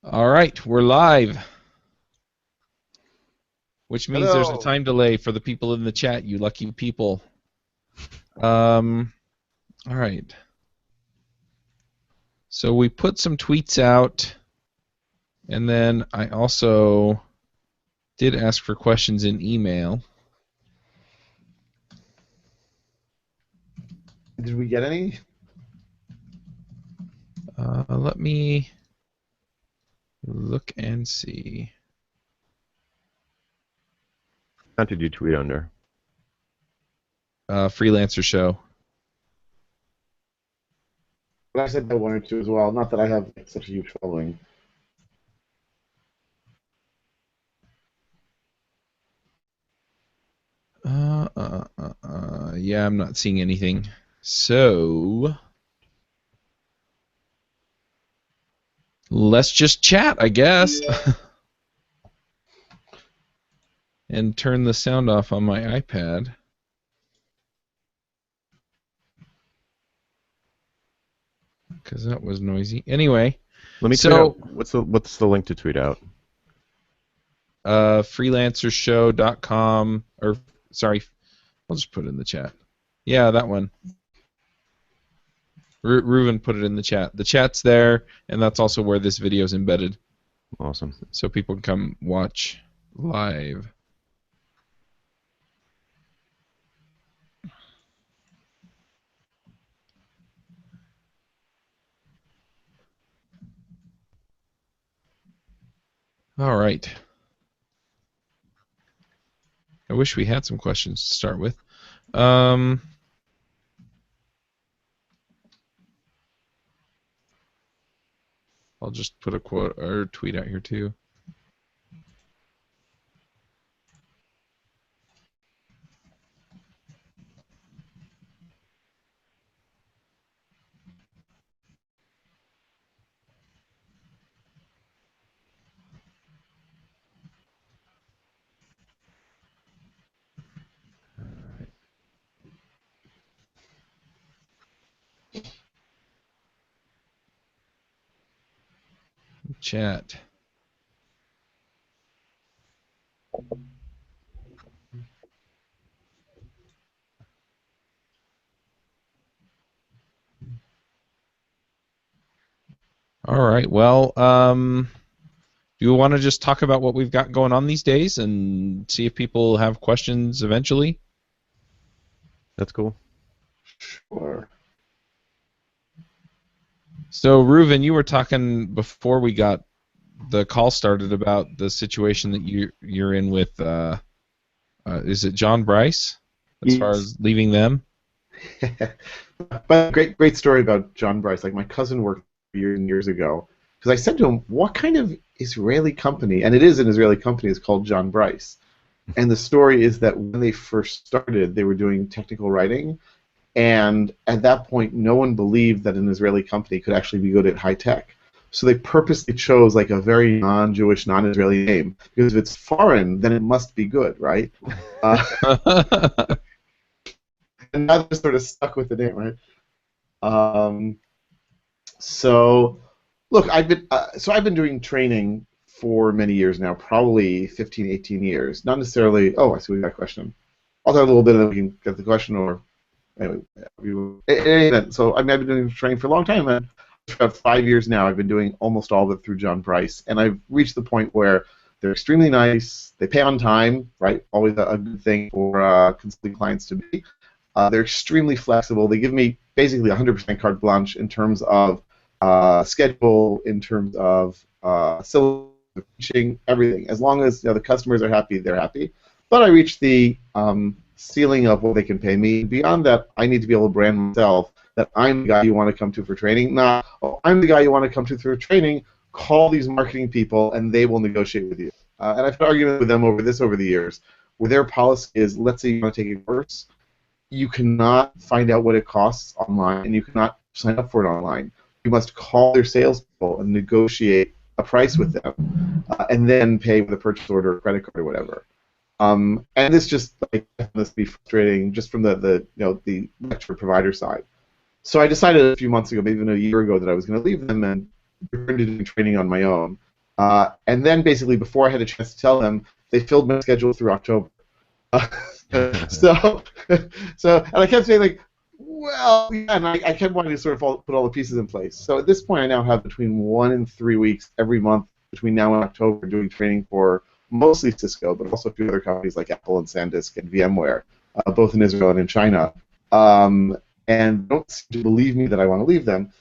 All right, we're live, which means there's a Hello. time delay for the people in the chat, you lucky people. Um, all right. So we put some tweets out, and then I also did ask for questions in email. Did we get any? Let me look and see. What did you tweet under? Freelancer show. But I said that one or two as well. Not that I have such a huge following. Yeah, I'm not seeing anything. So let's just chat, I guess. And turn the sound off on my iPad. Because that was noisy. Anyway, Let me tweet out. What's the link to tweet out? freelancershow.com, or sorry, I'll just put it in the chat. Yeah, that one. Reuven put it in the chat. The chat's there, and that's also where this video is embedded. Awesome. So people can come watch live. All right. I wish we had some questions to start with. I'll just put a quote or tweet out here too. Chat. All right. Well, do you want to just talk about what we've got going on these days and see if people have questions eventually? That's cool. Sure. So, Reuven, you were talking before we got the call started about the situation that you're in with. Is it John Bryce? As far Yes. as leaving them. But great story about John Bryce. Like my cousin worked years and years ago. Because I said to him, "What kind of Israeli company?" And it is an Israeli company. It's called John Bryce. And the story is that when they first started, they were doing technical writing. And at that point, no one believed that an Israeli company could actually be good at high tech. So they purposely chose like a very non-Jewish, non-Israeli name because if it's foreign, then it must be good, right? And now they're sort of stuck with the name, right? Um, so, look, I've been doing training for many years now, probably 15, 18 years. Not necessarily. Oh, I see we got a question. I'll talk a little bit, and then we can get the question, or anyway, in any event, so I mean, I've been doing training for a long time, and for about 5 years now, I've been doing almost all of it through John Price, and I've reached the point where they're extremely nice. They pay on time, right? Always a good thing for consulting clients to be. They're extremely flexible. They give me basically 100% carte blanche in terms of schedule, in terms of syllabus, teaching, everything. As long as the customers are happy, they're happy. But I reached the ceiling of what they can pay me. Beyond that, I need to be able to brand myself that I'm the guy you want to come to for training. Not, oh, I'm the guy you want to come to for training. Call these marketing people, and they will negotiate with you. And I've had arguments with them over the years, where their policy is, let's say you want to take a course, you cannot find out what it costs online, and you cannot sign up for it online. You must call their salespeople and negotiate a price with them, and then pay with a purchase order, or credit card, or whatever. And this just like this be frustrating just from the lecture provider side. So I decided a few months ago, maybe even a year ago, that I was going to leave them and return to doing training on my own. And then basically before I had a chance to tell them, they filled my schedule through October. so, and I kept saying like, well, yeah, and I kept wanting to sort of put all the pieces in place. So at this point, I now have between 1 and 3 weeks every month between now and October doing training for mostly Cisco, but also a few other companies like Apple and SanDisk and VMware, both in Israel and in China. And don't seem to believe me that I want to leave them.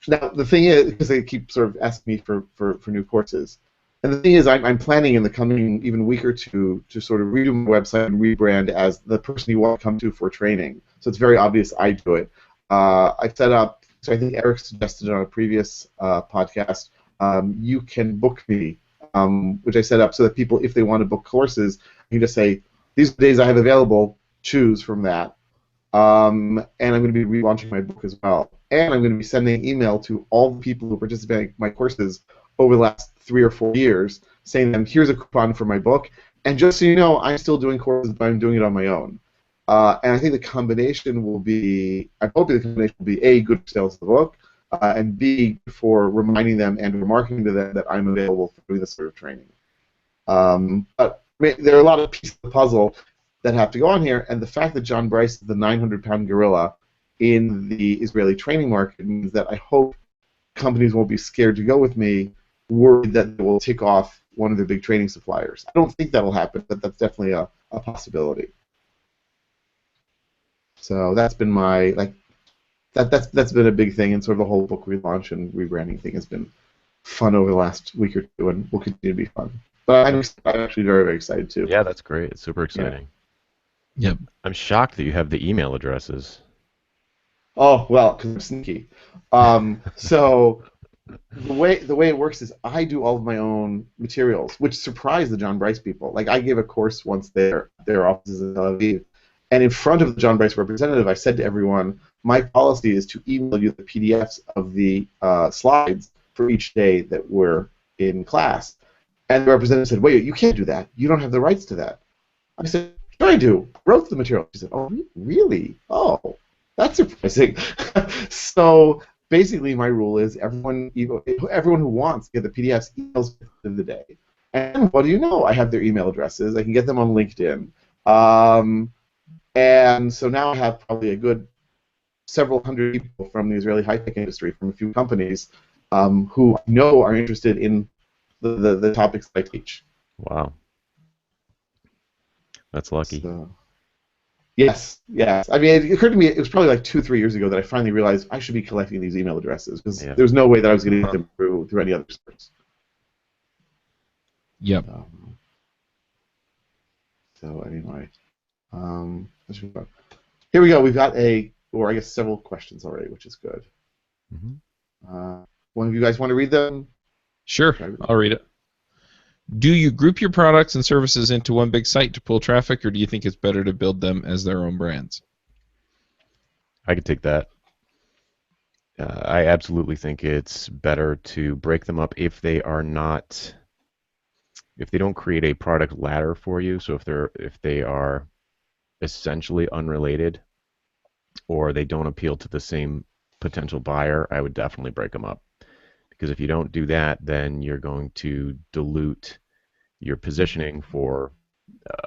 Now, the thing is, because they keep sort of asking me for new courses, and the thing is, I'm planning in the coming even week or two to sort of redo my website and rebrand as the person you want to come to for training. So it's very obvious I do it. I've set up, so I think Eric suggested on a previous podcast, you can book me, which I set up so that people, if they want to book courses, you can just say, these are the days I have available, choose from that. And I'm going to be relaunching my book as well. And I'm going to be sending email to all the people who participate in my courses over the last 3 or 4 years, saying to them, here's a coupon for my book. And just so you know, I'm still doing courses, but I'm doing it on my own. And I think the combination will be, I'm hoping the combination will be A, good for sales of the book, and B, for reminding them and remarking to them that I'm available for doing this sort of training. But I mean, there are a lot of pieces of the puzzle that have to go on here, and the fact that John Bryce is the 900-pound gorilla in the Israeli training market means that I hope companies won't be scared to go with me, worried that they will tick off one of their big training suppliers. I don't think that'll happen, but that's definitely a possibility. So that's been my that's been a big thing, and sort of the whole book relaunch and rebranding thing has been fun over the last week or two, and will continue to be fun. But I'm actually very, very excited too. Yeah, that's great. It's super exciting. Yep. I'm shocked that you have the email addresses. Oh well, because I'm sneaky. So the way it works is I do all of my own materials, which surprised the John Bryce people. Like I gave a course once there at their offices in Tel Aviv, and in front of the John Bryce representative, I said to everyone, my policy is to email you the PDFs of the slides for each day that we're in class. And the representative said, wait, you can't do that. You don't have the rights to that. I said, sure I do. I wrote the material. She said, oh, really? Oh, that's surprising. So basically my rule is everyone who wants to get the PDFs emails at the end of the day. And what do you know? I have their email addresses. I can get them on LinkedIn. And so now I have probably a good several hundred people from the Israeli high-tech industry, from a few companies, who I know are interested in the topics that I teach. Wow. That's lucky. So, yes. I mean, it occurred to me, it was probably like 2-3 years ago that I finally realized I should be collecting these email addresses, because there was no way that I was going to get them through any other source. Yep. So anyway, here we go. We've got several questions already, which is good. Mm-hmm. One of you guys want to read them? Sure, I'll read it. Do you group your products and services into one big site to pull traffic, or do you think it's better to build them as their own brands? I could take that. I absolutely think it's better to break them up if they don't create a product ladder for you. So if they are essentially unrelated, or they don't appeal to the same potential buyer, I would definitely break them up. Because if you don't do that, then you're going to dilute your positioning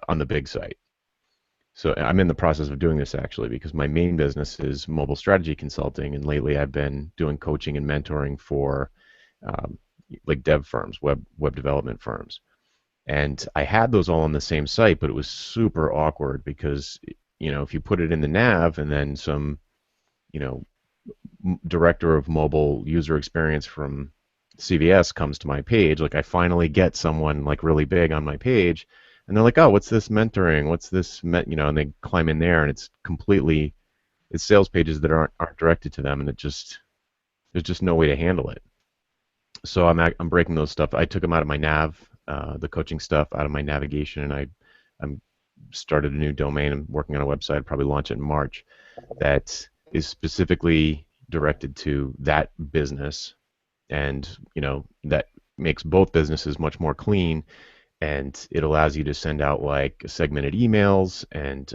on the big site. So I'm in the process of doing this actually, because my main business is mobile strategy consulting, and lately I've been doing coaching and mentoring for like dev firms, web development firms. And I had those all on the same site, but it was super awkward because, if you put it in the nav and then some, director of mobile user experience from CVS comes to my page, like I finally get someone like really big on my page, and they're like, oh, what's this mentoring? What's this, and they climb in there, and it's sales pages that aren't directed to them, and there's just no way to handle it. So I'm breaking those stuff. I took them out of my nav, the coaching stuff out of my navigation, and I'm started a new domain. I'm working on a website. I'll probably launch it in March. That is specifically directed to that business, and that makes both businesses much more clean, and it allows you to send out like segmented emails and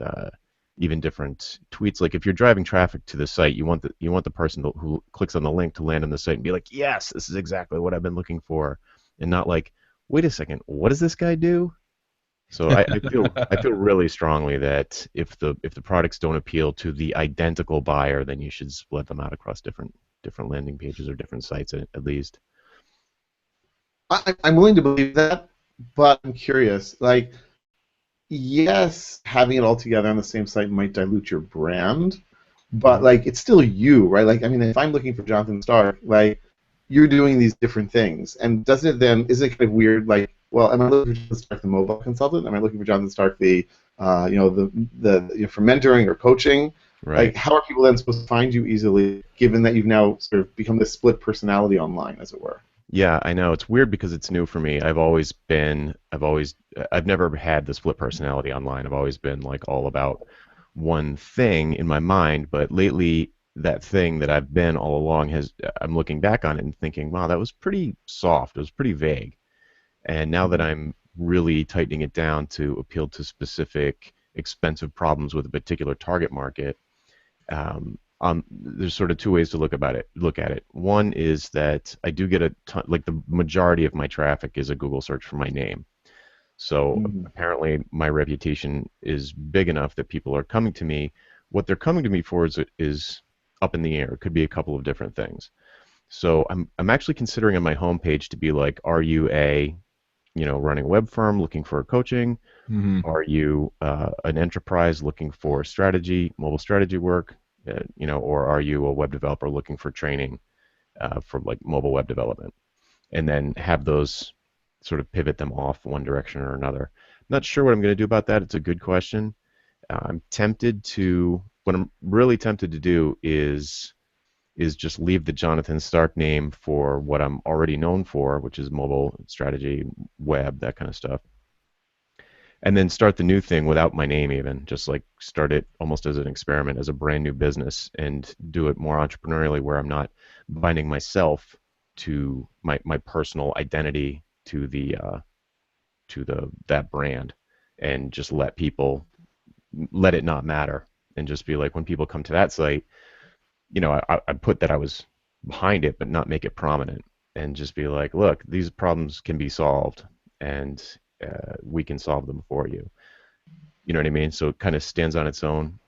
even different tweets. Like if you're driving traffic to the site, you want the person who clicks on the link to land on the site and be like, yes, this is exactly what I've been looking for. and not like, wait a second, what does this guy do? So I feel really strongly that if the products don't appeal to the identical buyer, then you should split them out across different landing pages or different sites at least. I'm willing to believe that, but I'm curious. Like, yes, having it all together on the same site might dilute your brand, but like it's still you, right? Like, I mean, if I'm looking for Jonathan Stark, like you're doing these different things, and doesn't it then isn't it kind of weird? Like, well, am I looking for Jonathan Stark the mobile consultant? Am I looking for Jonathan Stark the for mentoring or coaching? Right. Like, how are people then supposed to find you easily, given that you've now sort of become this split personality online, as it were? Yeah, I know. It's weird because it's new for me. I've never had the split personality online. I've always been like all about one thing in my mind, but lately that thing that I've been all along I'm looking back on it and thinking, wow, that was pretty soft. It was pretty vague. And now that I'm really tightening it down to appeal to specific expensive problems with a particular target market, there's sort of two ways to look at it. One is that I do get a ton, like the majority of my traffic is a Google search for my name. So Mhm. apparently my reputation is big enough that people are coming to me. What they're coming to me for is up in the air. It could be a couple of different things. So I'm actually considering on my homepage to be like, are you running a web firm looking for coaching? Hmm. Are you an enterprise looking for strategy, mobile strategy work? Or are you a web developer looking for training for like mobile web development? And then have those sort of pivot them off one direction or another. Not sure what I'm going to do about that. It's a good question. What I'm really tempted to do is just leave the Jonathan Stark name for what I'm already known for, which is mobile strategy, web, that kind of stuff, and then start the new thing without my name even, just like start it almost as an experiment, as a brand new business, and do it more entrepreneurially, where I'm not binding myself to my personal identity to the that brand, and just let it not matter, and just be like, when people come to that site, I put that I was behind it, but not make it prominent, and just be like, look, these problems can be solved, and we can solve them for you. You know what I mean? So it kind of stands on its own.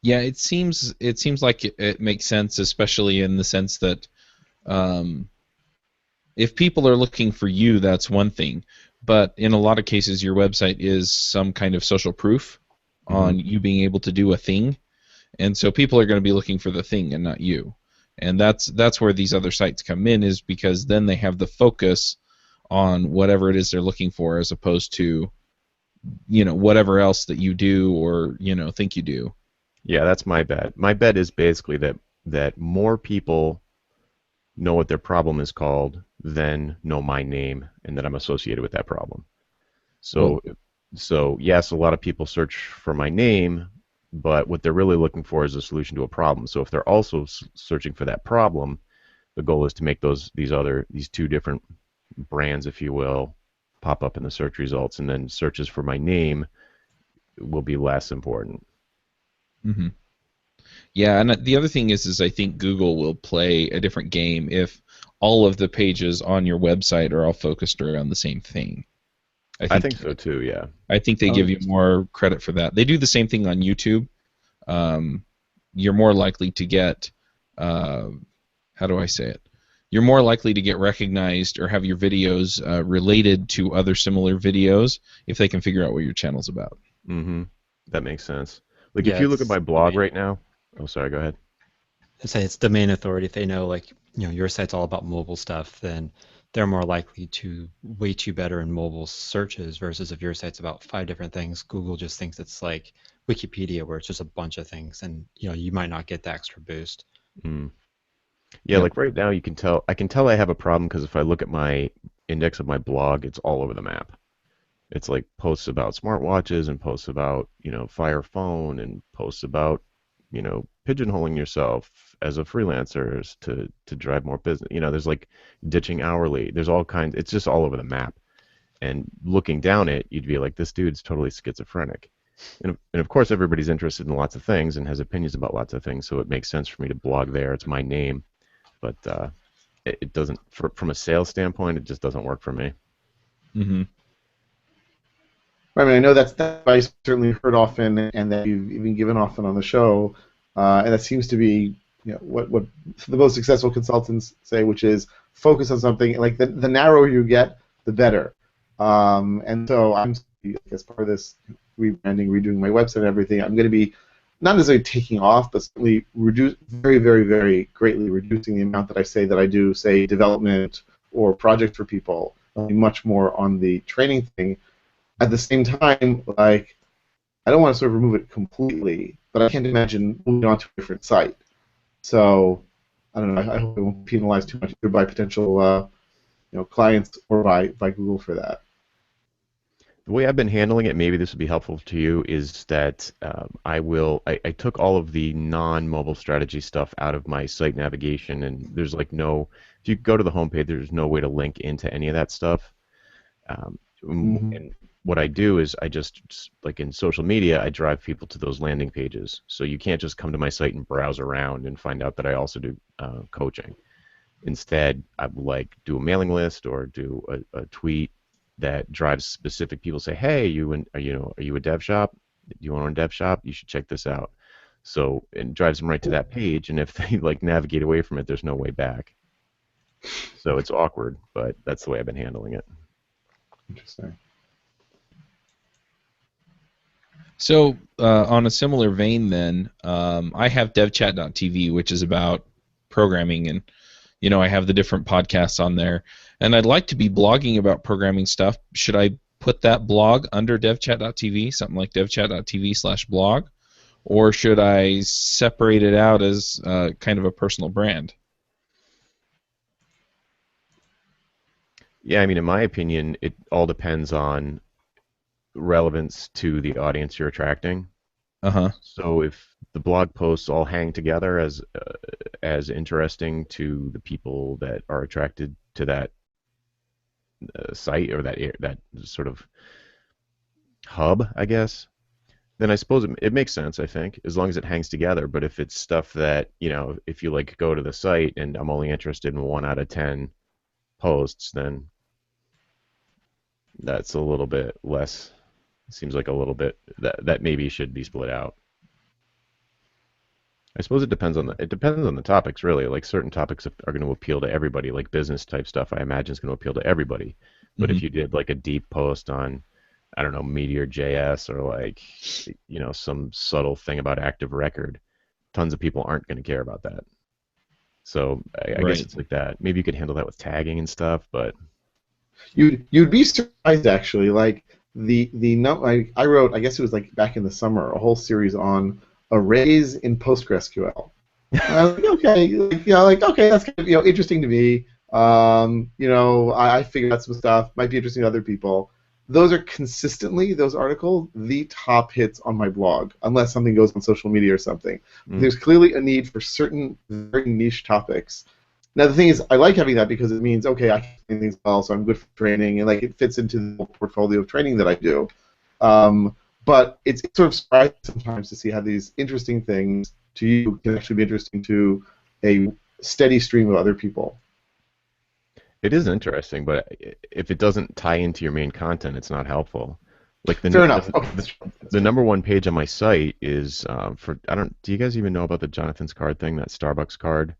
Yeah, it seems like it makes sense, especially in the sense that um, if people are looking for you, that's one thing. But in a lot of cases, your website is some kind of social proof Hmm. on you being able to do a thing, and so people are going to be looking for the thing and not you. And that's where these other sites come in, is because then they have the focus on whatever it is they're looking for, as opposed to whatever else that you do or think you do. Yeah, that's my bet. My bet is basically that more people know what their problem is called than know my name and that I'm associated with that problem. Whoa. So, so yes, a lot of people search for my name, but what they're really looking for is a solution to a problem. So if they're also searching for that problem, the goal is to make these two different brands, if you will, pop up in the search results, and then searches for my name will be less important. Hmm. Yeah, and the other thing is I think Google will play a different game if all of the pages on your website are all focused around the same thing. I I think think so too. Yeah. I think they Oh, give you more credit for that. They do the same thing on YouTube. Um, you're more likely to get, uh, how do I say it? You're more likely to get recognized or have your videos related to other similar videos if they can figure out what your channel's about. Mm-hmm. That makes sense. Like if Yeah, you look at it's my blog right now. Oh, sorry. Go ahead. it's domain authority. If they know like your site's all about mobile stuff, then they're more likely to weight you better in mobile searches versus if your site's about five different things, Google just thinks it's like Wikipedia where it's just a bunch of things and you might not get the extra boost. Mm. Yeah, Yep. like right now you can tell. I can tell I have a problem because if I look at my index of my blog, it's all over the map. It's like posts about smartwatches and posts about, Fire Phone and posts about, pigeonholing yourself as a freelancer to drive more business. There's like ditching hourly. There's all kinds. It's just all over the map. And looking down it, you'd be like, this dude's totally schizophrenic. And of course, everybody's interested in lots of things and has opinions about lots of things, so it makes sense for me to blog there. It's my name. But it doesn't, from a sales standpoint, it just doesn't work for me. Mm-hmm. I mean, I know that's that advice certainly heard often, and that you've even given often on the show, and that seems to be, what the most successful consultants say, which is focus on something. Like the narrower you get, the better. And so as part of this rebranding, redoing my website and everything, I'm going to be not necessarily taking off, but certainly very, very, very greatly reducing the amount that I say that I do, say, development or project for people. I'll be much more on the training thing. At the same time, like, I don't want to sort of remove it completely, but I can't imagine moving on to a different site. So I don't know. I hope it won't be penalized too much either by potential clients or by Google for that. The way I've been handling it, maybe this would be helpful to you, is that I took all of the non-mobile strategy stuff out of my site navigation, and there's like no, if you go to the homepage, there's no way to link into any of that stuff. Mm-hmm. And what I do is I just, like in social media, I drive people to those landing pages. So you can't just come to my site and browse around and find out that I also do coaching. Instead, I would like do a mailing list or do a tweet that drives specific people. Say, hey, are you a dev shop? Do you want to run a dev shop? You should check this out. So it drives them right to that page, and if they like navigate away from it, there's no way back. So it's awkward, but that's the way I've been handling it. Interesting. So on a similar vein, then I have devchat.tv, which is about programming, and I have the different podcasts on there, and I'd like to be blogging about programming stuff. Should I put that blog under devchat.tv, something like devchat.tv/blog, or should I separate it out as kind of a personal brand? Yeah, I mean, in my opinion, it all depends on relevance to the audience you're attracting. Uh-huh. So if the blog posts all hang together as interesting to the people that are attracted to that site or that sort of hub, I guess, then I suppose it makes sense, I think, as long as it hangs together. But if it's stuff that, if you like go to the site and I'm only interested in 1 out of 10 posts, then that's a little bit less. Seems like a little bit that maybe should be split out. I suppose it depends on the topics really. Like certain topics are going to appeal to everybody, like business type stuff. I imagine is going to appeal to everybody. But Mm-hmm. if you did like a deep post on, I don't know, Meteor JS or like, some subtle thing about Active Record, tons of people aren't going to care about that. So I guess Right. it's like that. Maybe you could handle that with tagging and stuff, but You'd be surprised actually. Like I wrote, I guess it was like back in the summer, a whole series on arrays in PostgreSQL. And I was like, okay, okay, that's kind of interesting to me. I figured out some stuff, might be interesting to other people. Those are consistently, those articles, the top hits on my blog, unless something goes on social media or something. There's clearly a need for certain very niche topics. Now the thing is, I like having that because it means, okay, I can do things well, so I'm good for training, and like it fits into the portfolio of training that I do. But it's sort of surprising sometimes to see how these interesting things to you can actually be interesting to a steady stream of other people. it is interesting. But if it doesn't tie into your main content, it's not helpful. Like Fair enough. Okay, the number one page on my site is for I don't. Do you guys even know about the Jonathan's card thing? That Starbucks card.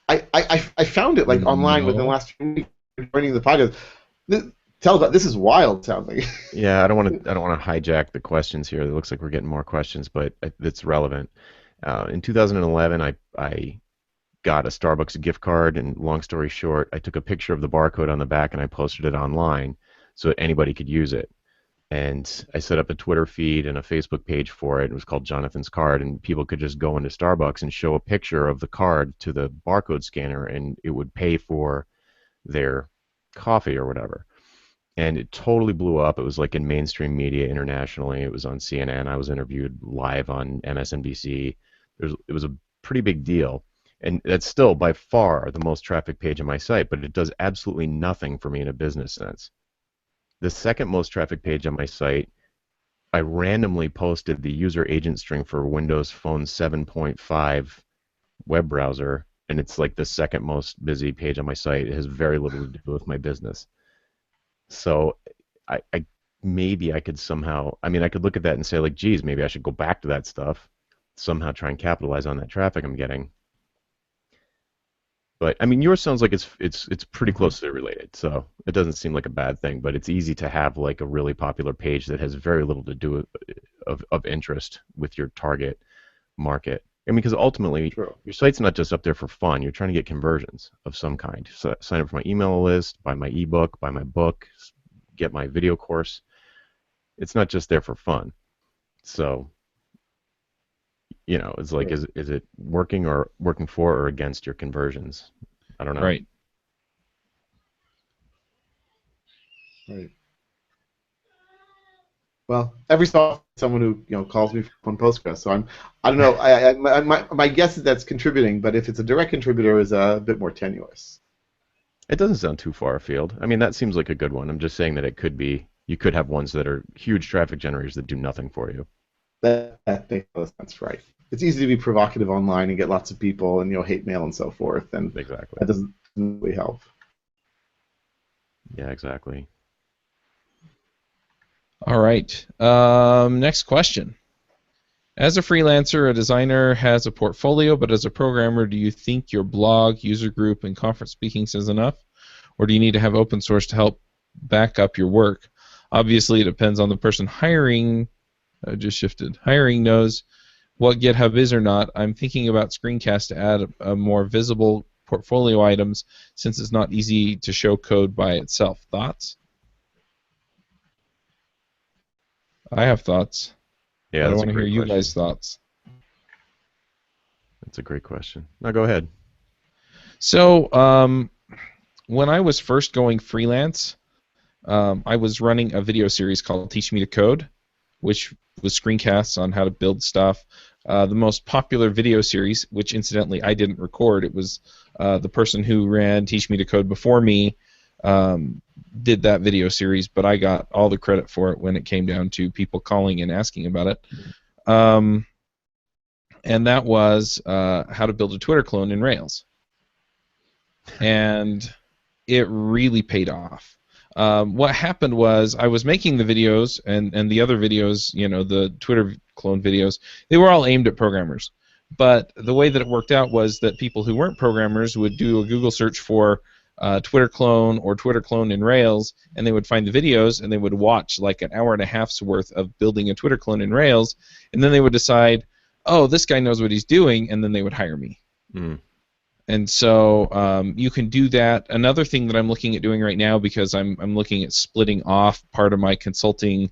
I found it like online within the No. last few weeks joining the podcast. This is wild sounding. Yeah, I don't want to hijack the questions here. It looks like we're getting more questions, but it's relevant. In 2011, I got a Starbucks gift card, and long story short, I took a picture of the barcode on the back and I posted it online so that anybody could use it. And I set up a Twitter feed and a Facebook page for it. It was called Jonathan's Card, and people could just go into Starbucks and show a picture of the card to the barcode scanner, and it would pay for their coffee or whatever. And it totally blew up. It was like in mainstream media internationally. It was on CNN. I was interviewed live on MSNBC. It was a pretty big deal. And that's still by far the most trafficked page on my site, but it does absolutely nothing for me in a business sense. The second most trafficked page on my site, I randomly posted the user agent string for Windows Phone 7.5 web browser, and it's like the second most busy page on my site. It has very little to do with my business. So I maybe I could somehow, I mean, I could look at that and say like, geez, maybe I should go back to that stuff, somehow try and capitalize on that traffic I'm getting. But I mean, yours sounds like it's pretty closely related, so it doesn't seem like a bad thing. But it's easy to have like a really popular page that has very little to do with, of interest with your target market. I mean, because ultimately, True. your site's not just up there for fun. You're trying to get conversions of some kind. So sign up for my email list, buy my ebook, buy my book, get my video course. It's not just there for fun. So, it's like, Right. is it working for or against your conversions? I don't know. Right. Right. Well, every so often someone who calls me from Postgres, so I don't know. My guess is that's contributing, but if it's a direct contributor, is a bit more tenuous. It doesn't sound too far afield. I mean, that seems like a good one. I'm just saying that it could be, you could have ones that are huge traffic generators that do nothing for you. That makes a lot of sense, right? It's easy to be provocative online and get lots of people and hate mail and so forth, and Exactly. that doesn't really help. Yeah, exactly. All right. Next question. As a freelancer, a designer has a portfolio, but as a programmer, do you think your blog, user group, and conference speaking says enough? Or do you need to have open source to help back up your work? Obviously, it depends on the person hiring. Hiring knows what GitHub is or not. I'm thinking about screencast to add a more visible portfolio items since it's not easy to show code by itself. Thoughts? I have thoughts. Yeah, I that's a want to hear great you question. guys' thoughts. That's a great question. Now go ahead. So, when I was first going freelance, I was running a video series called Teach Me to Code, which was screencasts on how to build stuff. The most popular video series, which incidentally I didn't record, it was the person who ran Teach Me to Code before me did that video series, but I got all the credit for it when it came down to people calling and asking about it. And that was how to build a Twitter clone in Rails. And it really paid off. What happened was I was making the videos and the other videos, the Twitter clone videos, they were all aimed at programmers. But the way that it worked out was that people who weren't programmers would do a Google search for Twitter clone or Twitter clone in Rails, and they would find the videos and they would watch like an hour and a half's worth of building a Twitter clone in Rails, and then they would decide, oh, this guy knows what he's doing, and then they would hire me. Mm. And so you can do that. Another thing that I'm looking at doing right now, because I'm looking at splitting off part of my consulting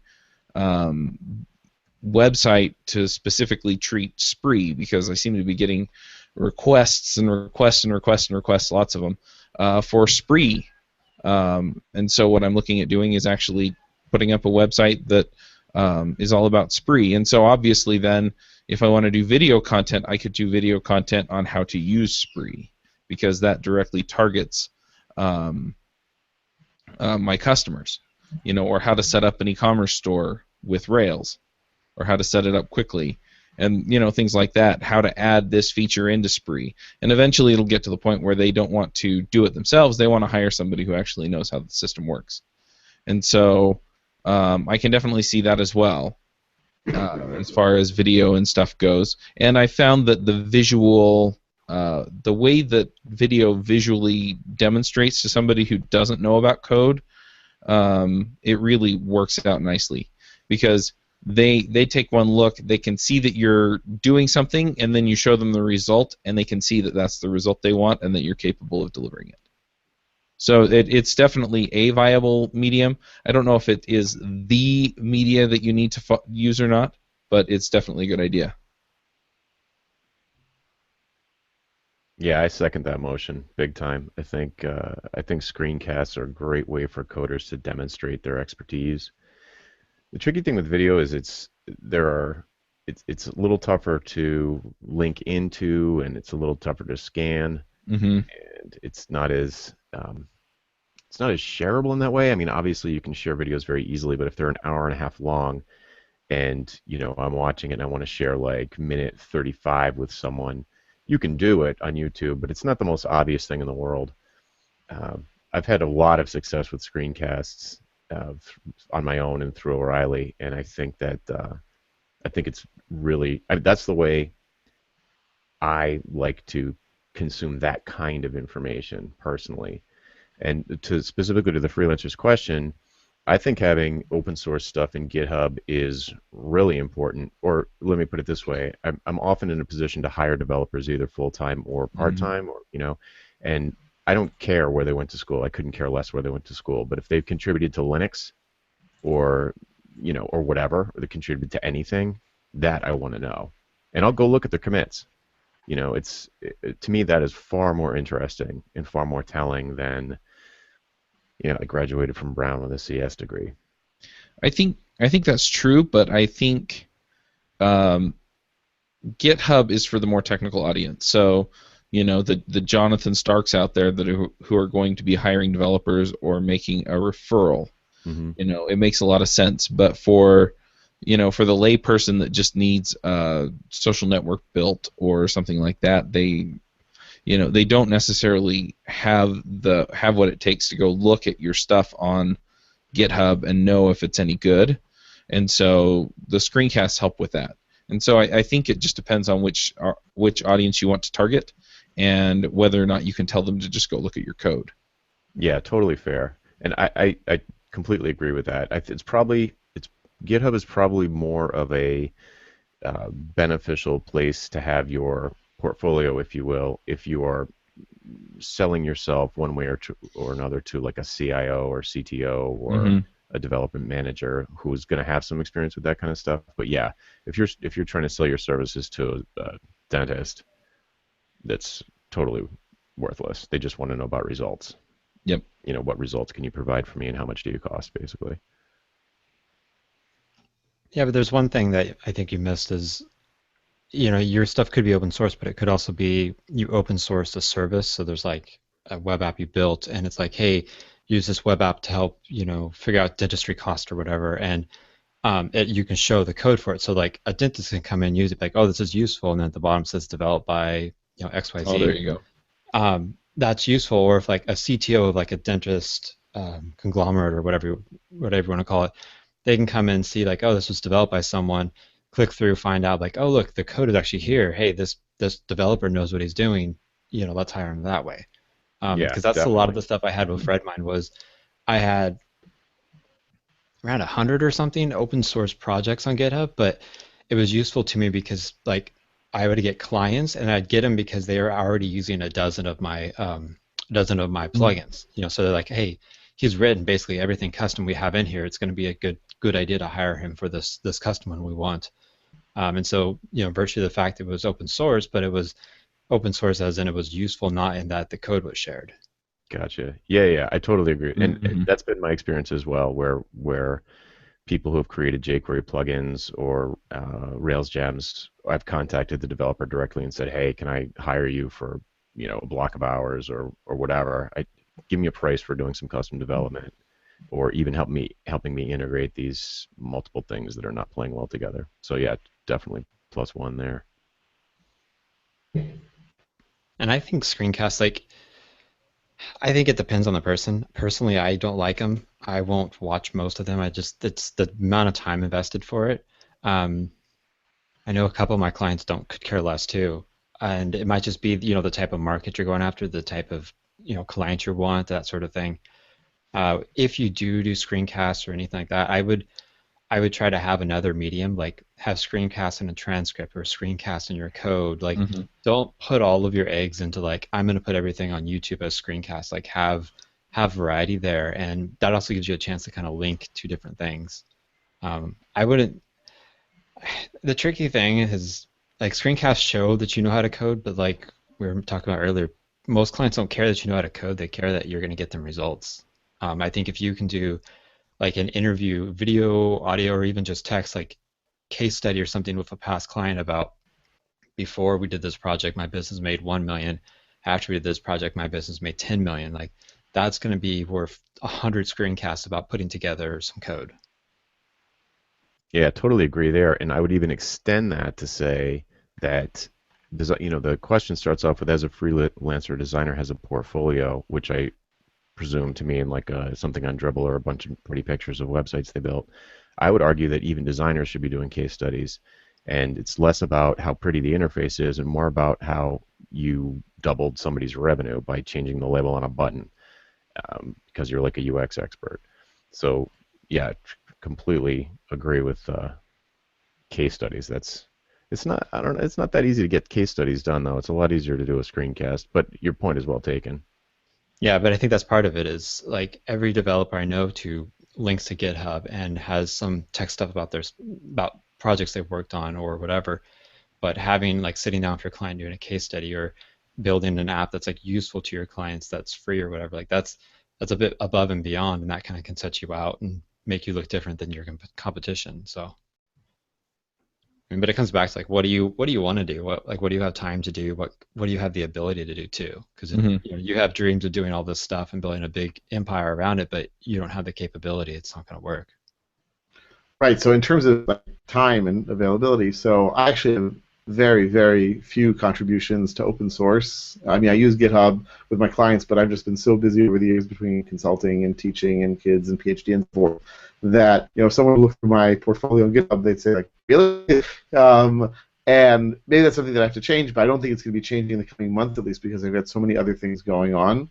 website to specifically treat Spree, because I seem to be getting requests and requests and requests and requests, lots of them, for Spree. And so what I'm looking at doing is actually putting up a website that is all about Spree. And so obviously then, if I want to do video content, I could do video content on how to use Spree, because that directly targets my customers, or how to set up an e-commerce store with Rails, or how to set it up quickly, and things like that, how to add this feature into Spree. And eventually it'll get to the point where they don't want to do it themselves, they want to hire somebody who actually knows how the system works. And so I can definitely see that as well. As far as video and stuff goes, and I found that the way that video visually demonstrates to somebody who doesn't know about code, it really works out nicely, because they take one look, they can see that you're doing something, and then you show them the result, and they can see that that's the result they want, and that you're capable of delivering it. So it's definitely a viable medium. I don't know if it is the media that you need to use or not, but it's definitely a good idea. Yeah, I second that motion big time. I think screencasts are a great way for coders to demonstrate their expertise. The tricky thing with video is it's a little tougher to link into, and it's a little tougher to scan, Mm-hmm. and it's not as shareable in that way. I mean, obviously you can share videos very easily, but if they're an hour and a half long, and I'm watching it and I want to share like minute 35 with someone, you can do it on YouTube, but it's not the most obvious thing in the world. I've had a lot of success with screencasts on my own and through O'Reilly, and I think that it's really that's the way I like to consume that kind of information personally. And to specifically to the freelancers question, I think having open source stuff in GitHub is really important. Or let me put it this way: I'm often in a position to hire developers either full time or part time, or and I don't care where they went to school. I couldn't care less where they went to school. But if they've contributed to Linux or or whatever, or they contributed to anything, that I want to know, and I'll go look at their commits. To me that is far more interesting and far more telling than I graduated from Brown with a CS degree. I think that's true, but I think um, GitHub is for the more technical audience. So, the Jonathan Starks out there who are going to be hiring developers or making a referral. Mm-hmm. It makes a lot of sense. But for the lay person that just needs a social network built or something like that, they don't necessarily have what it takes to go look at your stuff on GitHub and know if it's any good. And so the screencasts help with that. And so I think it just depends on which audience you want to target and whether or not you can tell them to just go look at your code. Yeah, totally fair. And I completely agree with that. GitHub is probably more of a beneficial place to have your portfolio, if you will, if you are selling yourself one way or another to like a CIO or CTO or a development manager who's going to have some experience with that kind of stuff. But yeah, if you're trying to sell your services to a dentist, that's totally worthless. They just want to know about results. Yep. What results can you provide for me and how much do you cost, basically. Yeah, but there's one thing that I think you missed is, your stuff could be open source, but it could also be you open source a service. So there's like a web app you built, and it's like, hey, use this web app to help, figure out dentistry cost or whatever, and you can show the code for it. So like a dentist can come in, use it, like, oh, this is useful, and then at the bottom says developed by XYZ. Oh, there you go. That's useful. Or if like a CTO of like a dentist conglomerate or whatever you want to call it, they can come in and see like, oh, this was developed by someone, click through, find out like, oh, look, the code is actually here. Hey, this developer knows what he's doing. Let's hire him that way. Yeah, because that's definitely. a lot of the stuff I had with Redmine was I had around 100 or something open source projects on GitHub, but it was useful to me because like I would get clients and I'd get them because they are already using a dozen of my plugins. So they're like, hey, he's written basically everything custom we have in here. It's going to be a good idea to hire him for this custom one we want. And so virtually the fact it was open source, but it was open source as in it was useful, not in that the code was shared. Gotcha. Yeah, I totally agree. And that's been my experience as well, where people who have created jQuery plugins or Rails gems, I've contacted the developer directly and said, hey, can I hire you for a block of hours or whatever? Give me a price for doing some custom development, or even helping me integrate these multiple things that are not playing well together. So yeah, definitely +1 there. And I think screencasts, like, I think it depends on the person. Personally, I don't like them. I won't watch most of them. It's the amount of time invested for it. I know a couple of my clients could care less too. And it might just be, the type of market you're going after, the type of, client you want, that sort of thing. If you do screencasts or anything like that, I would try to have another medium, like have screencasts in a transcript or screencast in your code. Like, don't put all of your eggs into like, I'm going to put everything on YouTube as screencasts. Like, have variety there, and that also gives you a chance to kind of link to different things. I wouldn't. The tricky thing is like screencasts show that you know how to code, but like we were talking about earlier, most clients don't care that you know how to code. They care that you're going to get them results. I think if you can do like an interview, video, audio, or even just text, like case study or something with a past client about before we did this project, my business made 1 million. After we did this project, my business made 10 million. Like that's going to be worth 100 screencasts about putting together some code. Yeah, totally agree there. And I would even extend that to say that the question starts off with, as a freelancer, designer has a portfolio, which I presume to mean like something on Dribble or a bunch of pretty pictures of websites they built. I would argue that even designers should be doing case studies, and it's less about how pretty the interface is and more about how you doubled somebody's revenue by changing the label on a button, because you're like a UX expert. So yeah, completely agree with case studies. It's not, I don't know, it's not that easy to get case studies done though. It's a lot easier to do a screencast, but your point is well taken. Yeah, but I think that's part of it is like every developer I know to links to GitHub and has some tech stuff about about projects they've worked on or whatever. But having like sitting down with your client doing a case study or building an app that's like useful to your clients that's free or whatever, like that's a bit above and beyond, and that kind of can set you out and make you look different than your competition. So I mean, but it comes back to like, what do you want to do? What do you have time to do? What do you have the ability to do too? Because Hmm. you have dreams of doing all this stuff and building a big empire around it, but you don't have the capability. It's not going to work. Right. So in terms of like, time and availability, so I actually have very, very few contributions to open source. I mean, I use GitHub with my clients, but I've just been so busy over the years between consulting and teaching and kids and PhD and so forth that if someone would look through my portfolio on GitHub, they'd say like, really? And maybe that's something that I have to change, but I don't think it's going to be changing in the coming months at least because I've got so many other things going on.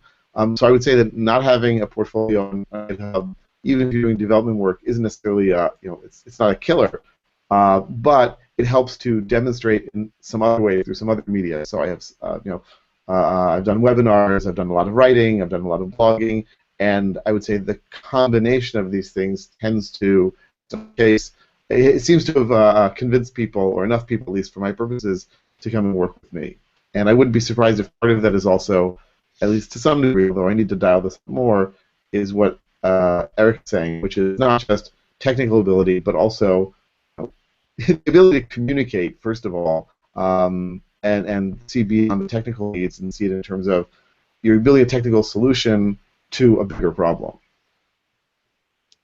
So I would say that not having a portfolio on GitHub, even if you're doing development work, isn't necessarily it's not a killer, but it helps to demonstrate in some other way through some other media. So I have I've done webinars, I've done a lot of writing, I've done a lot of blogging, and I would say the combination of these things tends to, in some case, it seems to have convinced people, or enough people at least for my purposes, to come and work with me. And I wouldn't be surprised if part of that is also, at least to some degree, although I need to dial this more, is what Eric's saying, which is not just technical ability, but also the ability to communicate, first of all, and see beyond the technical needs and see it in terms of you're building a technical solution to a bigger problem.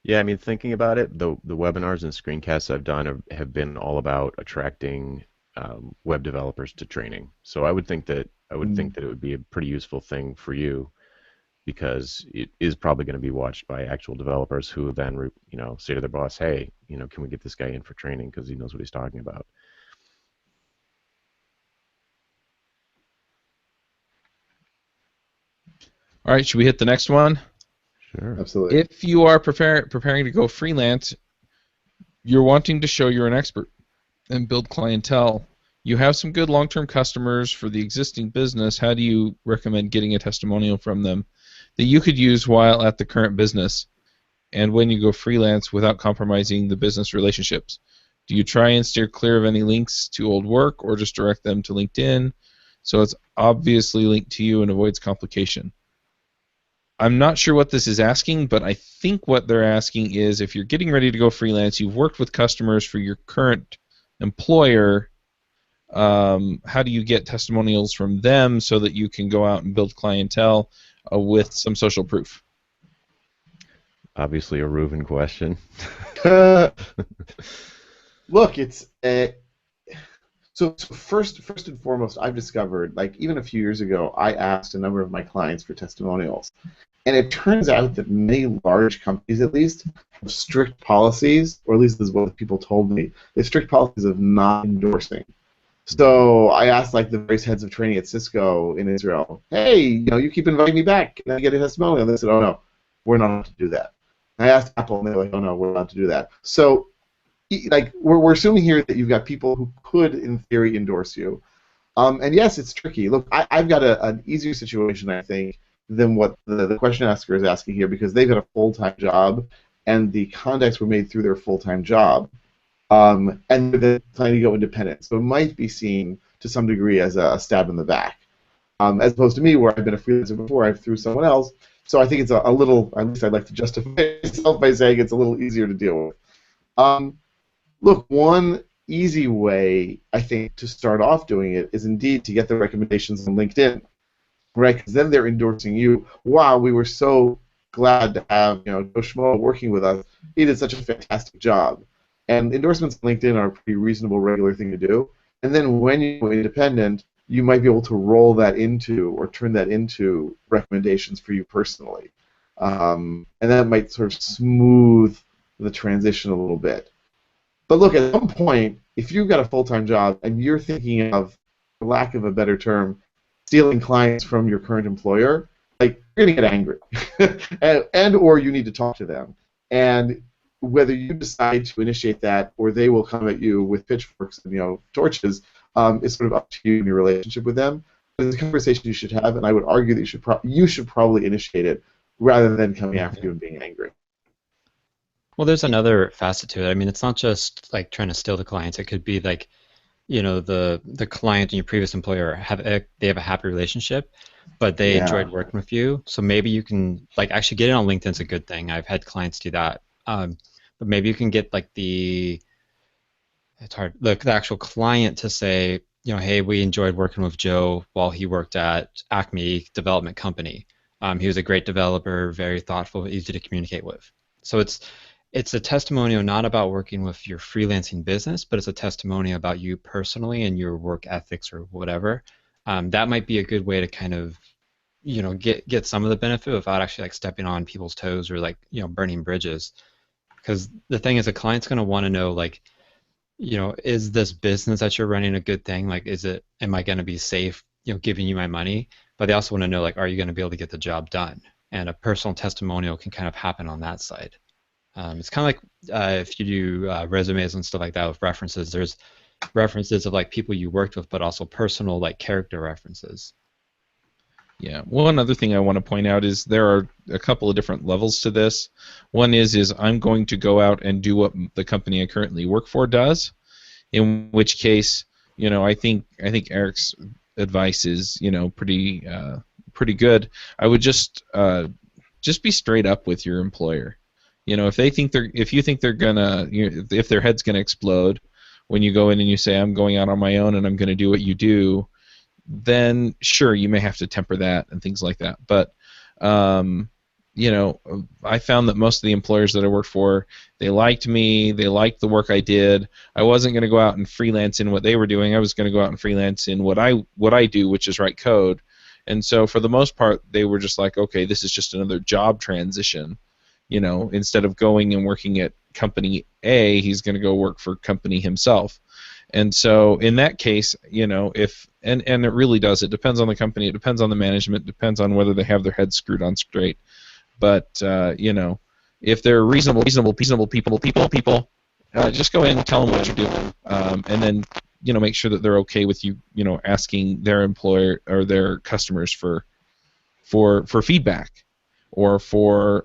Yeah, I mean, thinking about it, the webinars and screencasts I've done have been all about attracting web developers to training. So I would think that it would be a pretty useful thing for you because it is probably going to be watched by actual developers who then say to their boss, hey, can we get this guy in for training because he knows what he's talking about. All right, should we hit the next one? Sure. Absolutely. If you are preparing to go freelance, you're wanting to show you're an expert and build clientele. You have some good long-term customers for the existing business. How do you recommend getting a testimonial from them that you could use while at the current business and when you go freelance without compromising the business relationships? Do you try and steer clear of any links to old work or just direct them to LinkedIn so it's obviously linked to you and avoids complication? I'm not sure what this is asking, but I think what they're asking is if you're getting ready to go freelance, you've worked with customers for your current employer, how do you get testimonials from them so that you can go out and build clientele with some social proof? Obviously a Reuven question. Look, it's so first and foremost, I've discovered, like even a few years ago, I asked a number of my clients for testimonials, and it turns out that many large companies, at least, have strict policies, or at least this is what people told me. They have strict policies of not endorsing. So I asked like the various heads of training at Cisco in Israel, hey, you keep inviting me back. Can I get a testimonial? And they said, oh no, we're not allowed to do that. And I asked Apple, and they're like, oh no, we're not allowed to do that. So like we're assuming here that you've got people who could, in theory, endorse you. And yes, it's tricky. Look, I've got an easier situation, I think, than what the question asker is asking here because they've got a full-time job, and the contacts were made through their full-time job. And they're planning to go independent. So it might be seen to some degree as a stab in the back. As opposed to me, where I've been a freelancer before, I've through someone else. So I think it's a little, at least I'd like to justify myself by saying it's a little easier to deal with. Look, one easy way, I think, to start off doing it is indeed to get the recommendations on LinkedIn, right? Because then they're endorsing you. Wow, we were so glad to have Joe Schmo working with us. He did such a fantastic job. And endorsements on LinkedIn are a pretty reasonable, regular thing to do. And then when you go independent, you might be able to roll that into or turn that into recommendations for you personally. And that might sort of smooth the transition a little bit. But look, at some point, if you've got a full-time job and you're thinking of, for lack of a better term, stealing clients from your current employer, like you're going to get angry, and or you need to talk to them. And whether you decide to initiate that or they will come at you with pitchforks and torches, is sort of up to you and your relationship with them. But it's a conversation you should have, and I would argue that you should probably initiate it rather than coming after you and being angry. Well, there's another facet to it. I mean, it's not just like trying to steal the clients. It could be like, the client and your previous employer they have a happy relationship, but they enjoyed working with you. So maybe you can like actually get it on LinkedIn's a good thing. I've had clients do that. But maybe you can get like it's hard. Look, the actual client to say, hey, we enjoyed working with Joe while he worked at Acme Development Company. He was a great developer, very thoughtful, easy to communicate with. So it's a testimonial not about working with your freelancing business, but it's a testimonial about you personally and your work ethics or whatever. That might be a good way to kind of, get some of the benefit without actually like stepping on people's toes or like, burning bridges. Because the thing is, a client's going to want to know like, is this business that you're running a good thing? Like, am I going to be safe, giving you my money? But they also want to know like, are you going to be able to get the job done? And a personal testimonial can kind of happen on that side. It's kind of like if you do resumes and stuff like that with references, there's references of like people you worked with, but also personal like character references. Yeah. One other thing I want to point out is there are a couple of different levels to this. One is I'm going to go out and do what the company I currently work for does, in which case, I think Eric's advice is, pretty good. I would just be straight up with your employer. If you think they're gonna, if their head's gonna explode when you go in and you say I'm going out on my own and I'm gonna do what you do, then sure, you may have to temper that and things like that. But I found that most of the employers that I worked for, they liked me, they liked the work I did. I wasn't going to go out and freelance in what they were doing. I was going to go out and freelance in what I do, which is write code. And so for the most part, they were just like, okay, this is just another job transition. Instead of going and working at company A, he's going to go work for company himself. And so in that case, if and it really does. It depends on the company. It depends on the management. It depends on whether they have their heads screwed on straight. But if they're reasonable people, just go in and tell them what you're doing, and then make sure that they're okay with you, asking their employer or their customers for feedback or for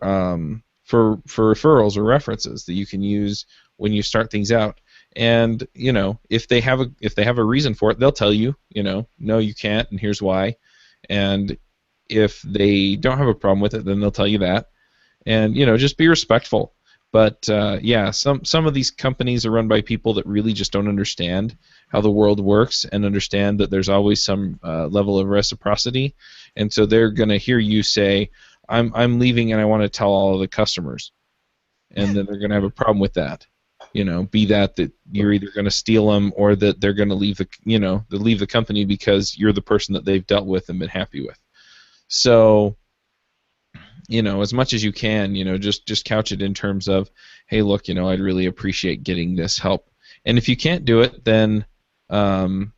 referrals or references that you can use when you start things out. And if they have a reason for it, they'll tell you, no, you can't, and here's why. And if they don't have a problem with it, then they'll tell you that. And just be respectful. But some of these companies are run by people that really just don't understand how the world works and understand that there's always some level of reciprocity, and so they're going to hear you say, I'm leaving and I want to tell all of the customers, and then they're going to have a problem with that. Be that you're either going to steal them or that they're going to leave the company because you're the person that they've dealt with and been happy with. So, as much as you can, just couch it in terms of, hey, look, I'd really appreciate getting this help. And if you can't do it, then, find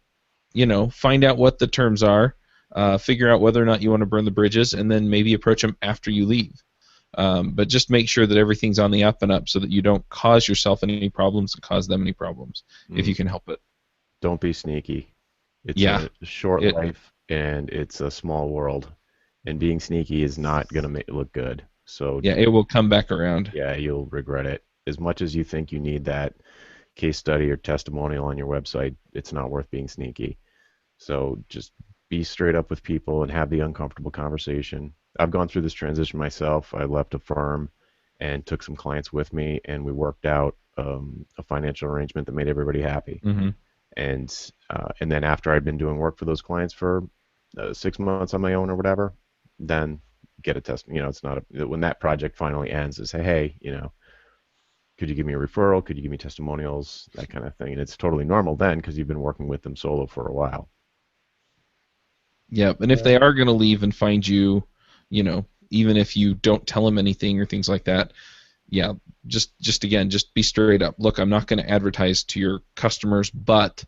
out what the terms are, figure out whether or not you want to burn the bridges, and then maybe approach them after you leave. But just make sure that everything's on the up and up so that you don't cause yourself any problems and cause them any problems, if you can help it. Don't be sneaky. It's a short life, and it's a small world. And being sneaky is not going to make it look good. So yeah, it will come back around. Yeah, you'll regret it. As much as you think you need that case study or testimonial on your website, it's not worth being sneaky. So just be straight up with people and have the uncomfortable conversation. I've gone through this transition myself. I left a firm and took some clients with me, and we worked out a financial arrangement that made everybody happy. Mm-hmm. And then after I'd been doing work for those clients for 6 months on my own or whatever, then get a test. It's not when that project finally ends, is say, hey, could you give me a referral? Could you give me testimonials? That kind of thing. And it's totally normal then because you've been working with them solo for a while. Yeah, and if they are going to leave and find you, even if you don't tell them anything or things like that, yeah, just again, just be straight up. Look, I'm not going to advertise to your customers, but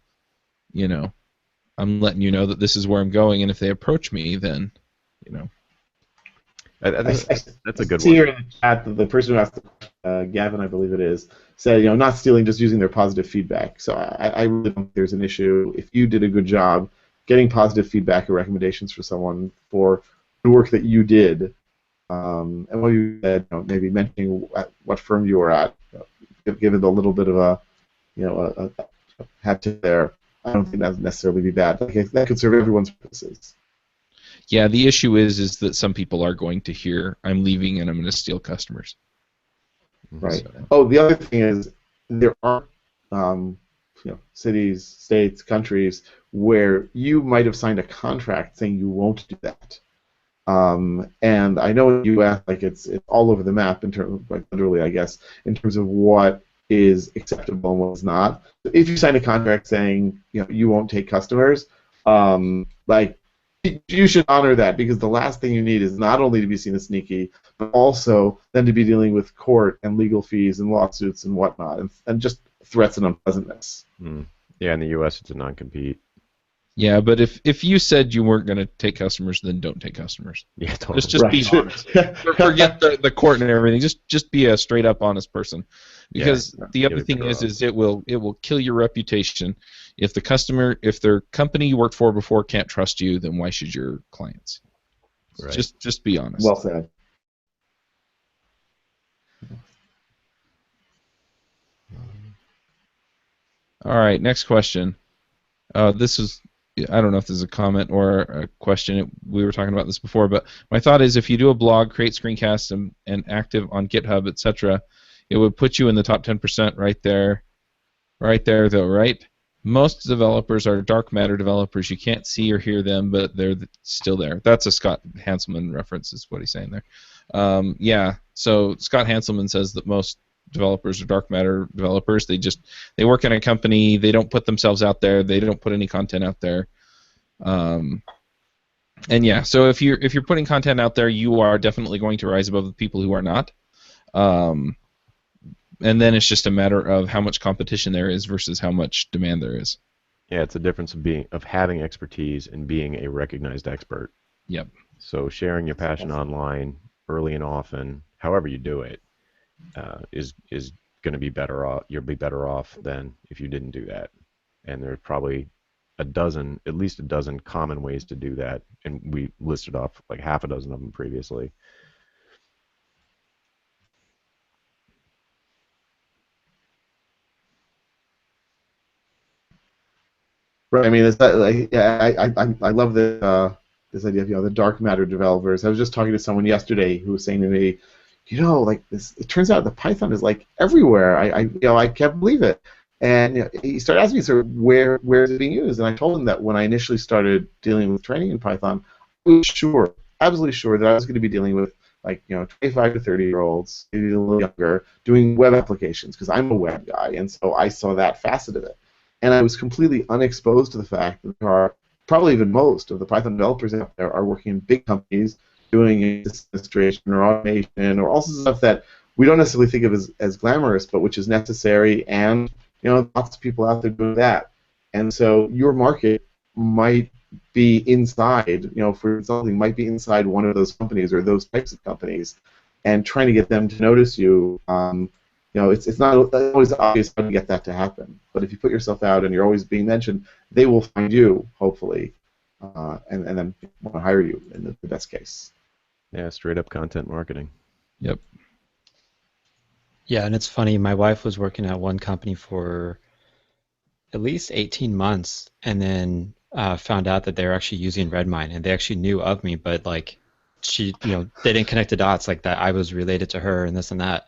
I'm letting you know that this is where I'm going, and if they approach me, then That's a good see here one. in the chat that the person who asked the question, Gavin, I believe it is, said, not stealing, just using their positive feedback. So I really don't think there's an issue. If you did a good job getting positive feedback or recommendations for someone for the work that you did, and what you said, maybe mentioning what firm you were at, give it a little bit of a hat tip there. I don't think that would necessarily be bad. That could serve everyone's purposes. yeah, the issue is that some people are going to hear I'm leaving and I'm going to steal customers. Right. So. Oh, the other thing is there are cities, states, countries where you might have signed a contract saying you won't do that. And I know in the U.S. it's all over the map in terms of, literally, I guess, in terms of what is acceptable and what's not. If you sign a contract saying you won't take customers, you should honor that, because the last thing you need is not only to be seen as sneaky, but also then to be dealing with court and legal fees and lawsuits and whatnot, and just threats and unpleasantness. Yeah, in the U.S. it's a non-compete. Yeah, but if you said you weren't going to take customers, then don't take customers. Yeah, totally. Just be honest. Forget the court and everything. Just be a straight up honest person. Because the other thing is it will kill your reputation. If their company you worked for before can't trust you, then why should your clients? Right. Just be honest. Well said. All right, next question. This is, I don't know if this is a comment or a question. We were talking about this before, but my thought is if you do a blog, create screencasts, and active on GitHub, etc., it would put you in the top 10% right there. Right there, though, right? Most developers are dark matter developers. You can't see or hear them, but they're still there. That's a Scott Hanselman reference, is what he's saying there. Yeah, so Scott Hanselman says that most developers are dark matter developers. They work in a company. They don't put themselves out there. They don't put any content out there. And yeah, so if you're putting content out there, you are definitely going to rise above the people who are not. And then it's just a matter of how much competition there is versus how much demand there is. Yeah, it's a difference of having expertise and being a recognized expert. Yep. So sharing your passion online early and often, however you do it, is going to be better off. You'll be better off than if you didn't do that. And there's probably at least a dozen common ways to do that, and we listed off like half a dozen of them previously. Right. I mean, I love this idea of the dark matter developers. I was just talking to someone yesterday who was saying to me, this. It turns out that Python is everywhere. I can't believe it. And he started asking me, sort of, where is it being used? And I told him that when I initially started dealing with training in Python, I was sure, absolutely sure, that I was going to be dealing with 25 to 30-year-olds, maybe a little younger, doing web applications, because I'm a web guy, and so I saw that facet of it. And I was completely unexposed to the fact that there are probably even most of the Python developers out there are working in big companies doing administration or automation or all sorts of stuff that we don't necessarily think of as glamorous, but which is necessary, and lots of people out there doing that. And so your market might be inside, for something might be inside one of those companies or those types of companies, and trying to get them to notice you. It's not always obvious how to get that to happen. But if you put yourself out and you're always being mentioned, they will find you, hopefully, and then want to hire you in the best case. Yeah, straight up content marketing. Yep. Yeah, and it's funny. My wife was working at one company for at least 18 months, and then found out that they were actually using Redmine, and they actually knew of me, but they didn't connect the dots that I was related to her and this and that.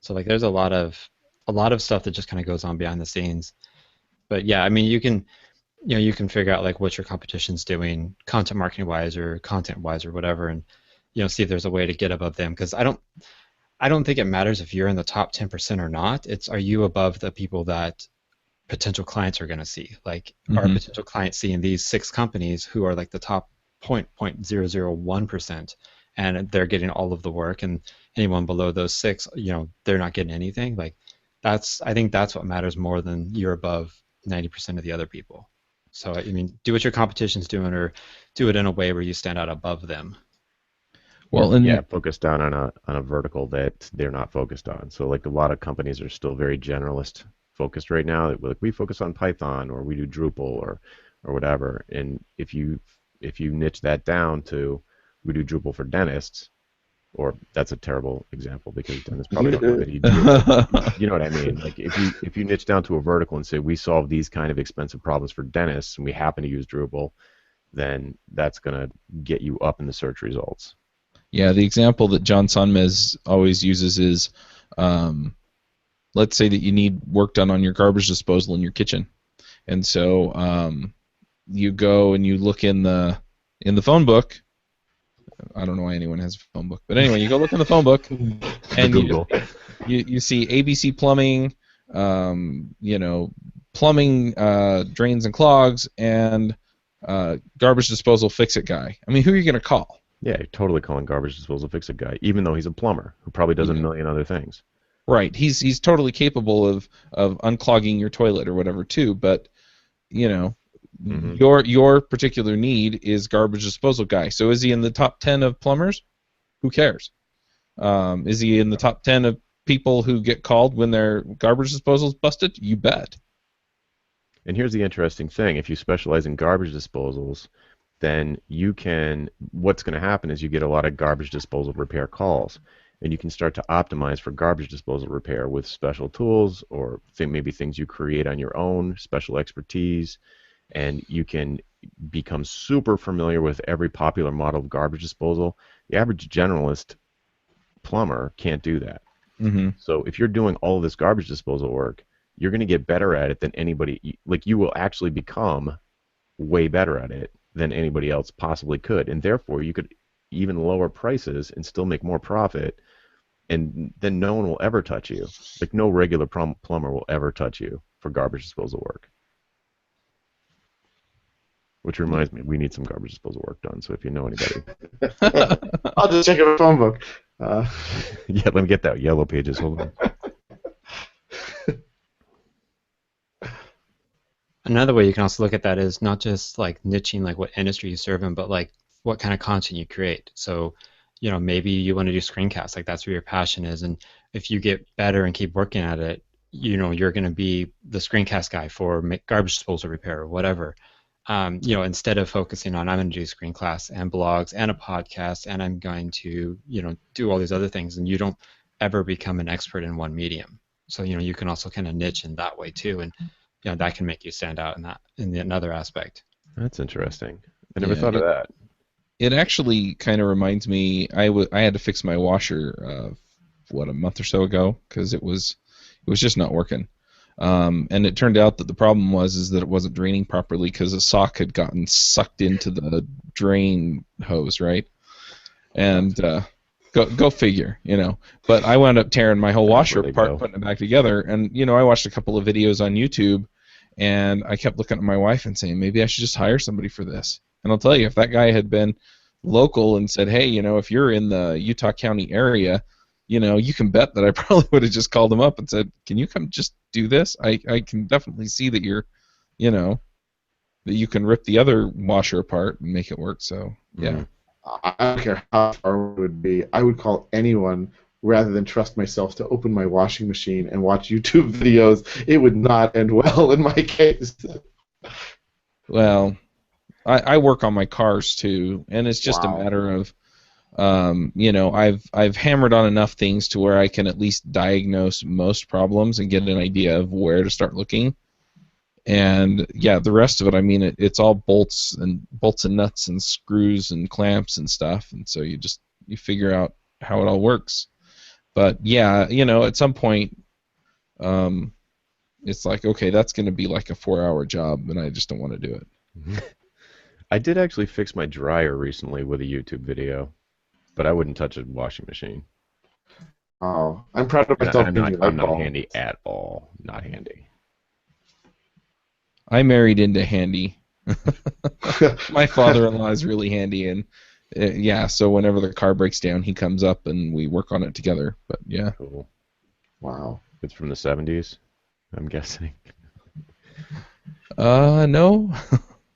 So there's a lot of stuff that just kind of goes on behind the scenes. But yeah, I mean, you can figure out what your competition's doing content marketing wise or content wise or whatever, and see if there's a way to get above them, because I I don't think it matters if you're in the top 10% or not. It's, are you above the people that potential clients are going to see? Like, are Hmm. potential clients seeing these 6 companies who are like the top 0.001%, and they're getting all of the work, and anyone below those six, they're not getting anything? Like, I think that's what matters more than you're above 90% of the other people. So, I mean, do what your competition's doing, or do it in a way where you stand out above them. Well, Or yeah, and focus down on a vertical that they're not focused on. So like a lot of companies are still very generalist focused right now. Like we focus on Python or we do Drupal or whatever. And if you niche that down to we do Drupal for dentists, or that's a terrible example because dentists probably don't know how to use Drupal, but you know what I mean. Like if you niche down to a vertical and say we solve these kind of expensive problems for dentists and we happen to use Drupal, then that's gonna get you up in the search results. yeah, the example that John Sonmez always uses is, um, let's say that you need work done on your garbage disposal in your kitchen, and so you go and you look in the phone book. I don't know why anyone has a phone book, but anyway, you go look in the phone book, The and Google. you see ABC plumbing, you know, plumbing drains and clogs, and garbage disposal fix it guy. I mean, who are you going to call? Yeah, you're totally calling garbage disposal fix-it guy, even though he's a plumber who probably does a Yeah. million other things. Right. He's totally capable of unclogging your toilet or whatever too, but you know, Hmm. your particular need is garbage disposal guy. So is he in the top 10 of plumbers? Who cares? Is he in the top 10 of people who get called when their garbage disposal is busted? You bet. And here's the interesting thing: if you specialize in garbage disposals, then what's going to happen is you get a lot of garbage disposal repair calls, and you can start to optimize for garbage disposal repair with special tools or maybe things you create on your own, special expertise, and you can become super familiar with every popular model of garbage disposal. The average generalist plumber can't do that. Mm-hmm. So if you're doing all of this garbage disposal work, you're going to get better at it than anybody. Like you will actually become way better at it than anybody else possibly could, and therefore you could even lower prices and still make more profit. And then no one will ever touch you. Like no regular plumber will ever touch you for garbage disposal work. Which reminds me, we need some garbage disposal work done. So if you know anybody, I'll just check out a phone book. yeah, let me get that yellow pages. Hold on. Another way you can also look at that is not just like niching like what industry you serve in, but like what kind of content you create. So, maybe you want to do screencasts, like that's where your passion is. And if you get better and keep working at it, you're going to be the screencast guy for garbage disposal repair or whatever. Instead of focusing on, I'm going to do screen class and blogs and a podcast, and I'm going to, do all these other things, and you don't ever become an expert in one medium. So, you can also kind of niche in that way too. And that can make you stand out in another aspect. That's interesting. I never Yeah, thought of that. it actually kind of reminds me. I had to fix my washer, a month or so ago because it was just not working. And it turned out that the problem was that it wasn't draining properly because a sock had gotten sucked into the drain hose, right? And go figure, But I wound up tearing my whole That's washer where they apart, go. putting it back together. And I watched a couple of videos on YouTube, and I kept looking at my wife and saying, maybe I should just hire somebody for this. And I'll tell you, if that guy had been local and said, hey, if you're in the Utah County area, you can bet that I probably would have just called him up and said, can you come just do this? I can definitely see that that you can rip the other washer apart and make it work. So, yeah. Mhm. I don't care how far it would be. I would call anyone rather than trust myself to open my washing machine and watch YouTube videos. It would not end well in my case. Well, I work on my cars too, and it's just a Wow. matter of, I've hammered on enough things to where I can at least diagnose most problems and get an idea of where to start looking. And yeah, the rest of it, I mean, it's all bolts and nuts and screws and clamps and stuff, and so you figure out how it all works. But yeah, at some point, um, it's like, okay, that's going to be like a 4-hour job, and I just don't want to do it. I did actually fix my dryer recently with a YouTube video, but I wouldn't touch a washing machine. Oh, I'm proud of And myself I'm being not a I'm light not bulb. handy at all. Not handy. I married into handy. My father-in-law is really handy, and yeah, so whenever the car breaks down, he comes up and we work on it together. But yeah, Cool. Wow. It's from the 70s, I'm guessing. no.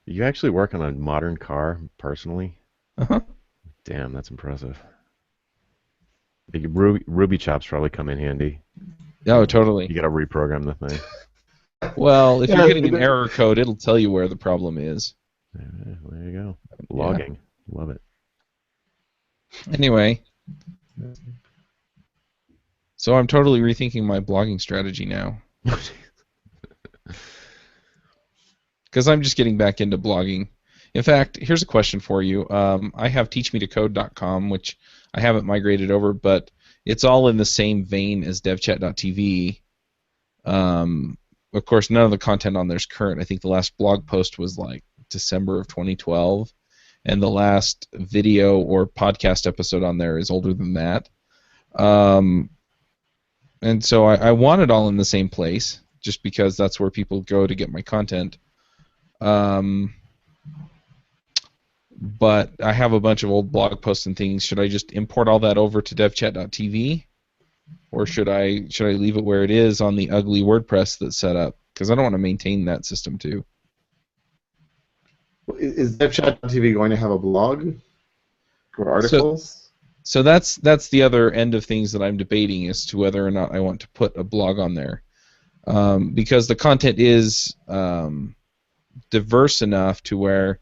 You actually work on a modern car personally? Uh-huh. Damn, that's impressive. Ruby chops probably come in handy. Oh, totally. You got to reprogram the thing. Well, if you're Yeah, getting an error code, it'll tell you where the problem is. Yeah, there you go. Yeah. Logging. Love it. Anyway, so I'm totally rethinking my blogging strategy now because I'm just getting back into blogging. In fact, here's a question for you. I have teachmetocode.com, which I haven't migrated over, but it's all in the same vein as devchat.tv. Of course, none of the content on there is current. I think the last blog post was like December of 2012, and the last video or podcast episode on there is older than that. And so I want it all in the same place, just because that's where people go to get my content. But I have a bunch of old blog posts and things. Should I just import all that over to devchat.tv? Or should I leave it where it is on the ugly WordPress that's set up? Because I don't want to maintain that system too. Is DevChat.tv going to have a blog or articles? So that's the other end of things that I'm debating as to whether or not I want to put a blog on there, because the content is diverse enough to where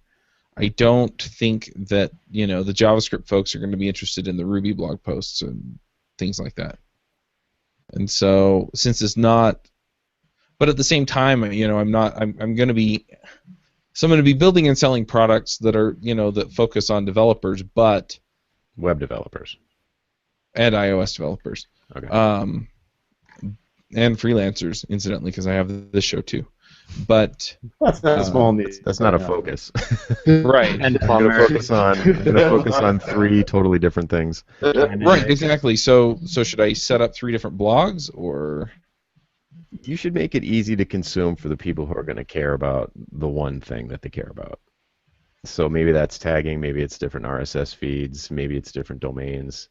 I don't think that the JavaScript folks are going to be interested in the Ruby blog posts and things like that. And so since it's not, but at the same time, I'm not. I'm going to be. So I'm going to be building and selling products that are that focus on developers, but Web developers. and iOS developers. Okay. And freelancers, incidentally, because I have this show too. But That's not a small need. That's not a focus. right, And I'm gonna focus on 3 totally different things. right, exactly. So should I set up 3 different blogs, or You should make it easy to consume for the people who are going to care about the one thing that they care about. So maybe that's tagging, maybe it's different RSS feeds, maybe it's different domains.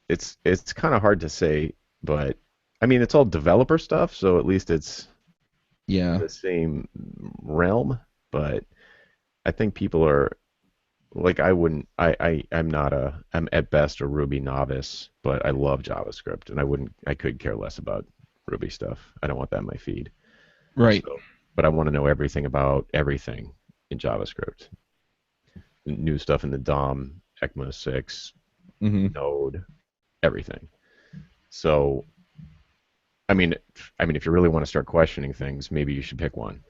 It's kind of hard to say, but I mean it's all developer stuff, so at least it's yeah, the same realm. But I think people are like I'm at best a Ruby novice, but I love JavaScript, and I could care less about Ruby stuff. I don't want that in my feed. right, So, but I want to know everything about everything in JavaScript. New stuff in the DOM, ECMA 6, Node, everything. So, I mean, if you really want to start questioning things, maybe you should pick one.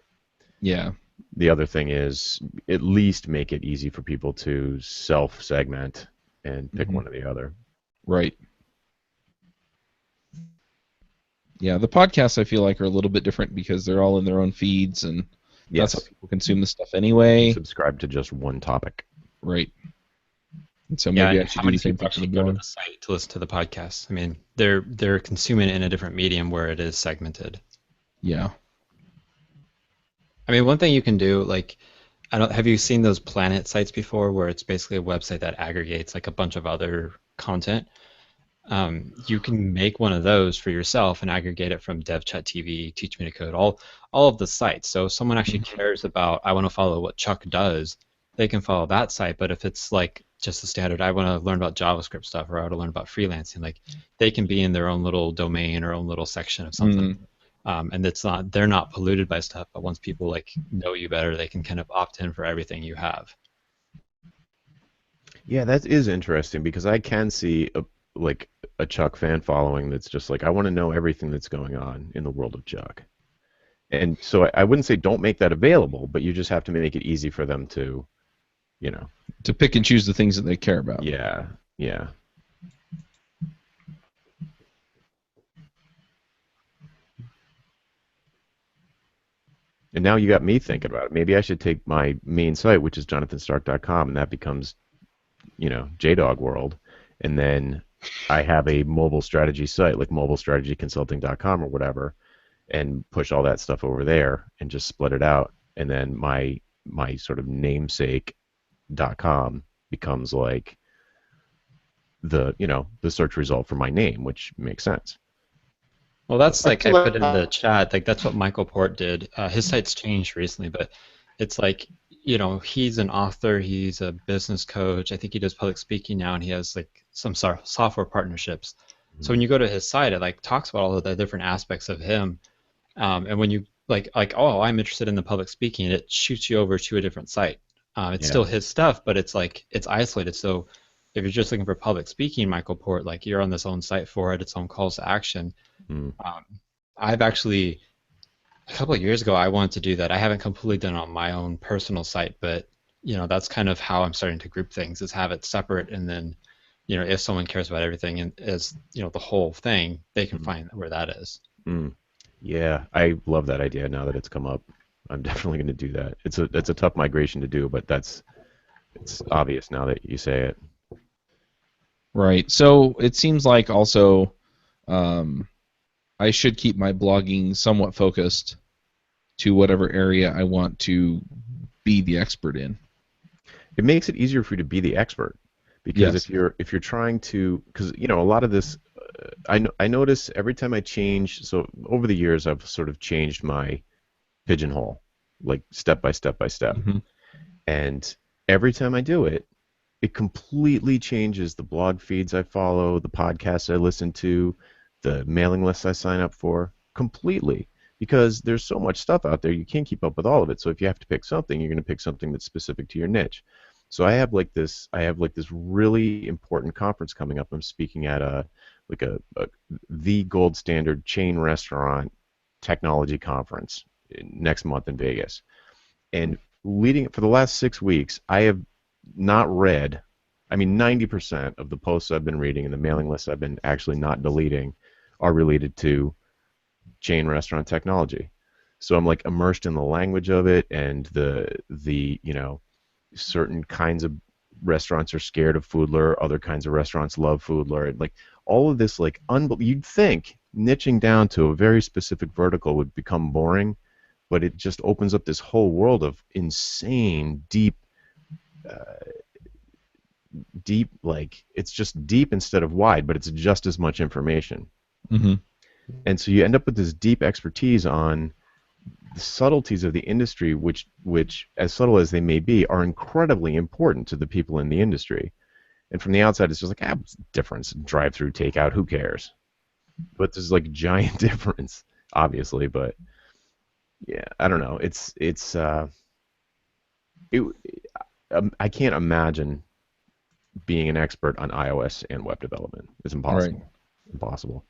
yeah, The other thing is at least make it easy for people to self-segment and pick one or the other. right. Yeah, the podcasts I feel like are a little bit different because they're all in their own feeds, and that's how people consume the stuff anyway. Subscribe to just one topic. Right. And so Yeah, maybe I and should how do many the same people thing for the actually go to blog. the site to listen to the podcast? I mean, they're consuming it in a different medium where it is segmented. Yeah. I mean, one thing you can do, like, have you seen those Planet sites before, where it's basically a website that aggregates like a bunch of other content? You can make one of those for yourself and aggregate it from DevChat TV, Teach Me to Code, all of the sites. So if someone actually cares about, I want to follow what Chuck does, they can follow that site. But if it's like just the standard, I want to learn about JavaScript stuff, or I want to learn about freelancing, like they can be in their own little domain or own little section of something. And they're not polluted by stuff, but once people like know you better, they can kind of opt in for everything you have. Yeah, that is interesting because I can see a Chuck fan following that's just like, I want to know everything that's going on in the world of Chuck. And so I wouldn't say don't make that available, but you just have to make it easy for them to, to pick and choose the things that they care about. Yeah, yeah. And now you got me thinking about it. Maybe I should take my main site, which is jonathансtark.com, and that becomes, JDog World. And then I have a mobile strategy site like mobilestrategyconsulting.com or whatever, and push all that stuff over there and just split it out. And then my sort of namesake.com becomes like the search result for my name, which makes sense. Well, that's I like feel I put like in the chat. Like that's what Michael Port did. His site's changed recently, but it's like, he's an author. He's a business coach. I think he does public speaking now, and he has like some software partnerships. So when you go to his site, it like talks about all of the different aspects of him. And when you like, oh, I'm interested in the public speaking, it shoots you over to a different site. It's Yeah. still his stuff, but it's like it's isolated. So if you're just looking for public speaking, Michael Port, like you're on this own site for it, its own calls to action. Mm. Um, I've actually a couple of years ago I wanted to do that. I haven't completely done it on my own personal site, but that's kind of how I'm starting to group things is have it separate, and then if someone cares about everything and as the whole thing, they can Mm. find where that is. Mm. Yeah, I love that idea now that it's come up. I'm definitely going to do that. It's a tough migration to do, but it's obvious now that you say it. Right. So it seems like also um, I should keep my blogging somewhat focused to whatever area I want to be the expert in. It makes it easier for you to be the expert because Yes. if you're trying to, because a lot of this I notice every time I change. So over the years I've sort of changed my pigeonhole, like step by step by step, Hmm. and every time I do it, it completely changes the blog feeds I follow, the podcasts I listen to, the mailing lists I sign up for, completely. Because there's so much stuff out there, you can't keep up with all of it. So if you have to pick something, you're going to pick something that's specific to your niche. So I have like this really important conference coming up. I'm speaking at the gold standard chain restaurant technology conference next month in Vegas. And leading for the last 6 weeks, I have not read. I mean, 90% of the posts I've been reading and the mailing lists I've been actually not deleting are related to chain restaurant technology. So I'm like immersed in the language of it, and the certain kinds of restaurants are scared of Foodler, other kinds of restaurants love Foodler, and like all of this like you'd think niching down to a very specific vertical would become boring, but it just opens up this whole world of insane deep, like it's just deep instead of wide, but it's just as much information. Hmm. And so you end up with this deep expertise on the subtleties of the industry, which as subtle as they may be, are incredibly important to the people in the industry. And from the outside, it's just like, what's the difference? Drive-through, takeout, who cares? But there's like giant difference, obviously. But yeah, I don't know. It, I can't imagine being an expert on iOS and web development. It's Right. impossible. Impossible.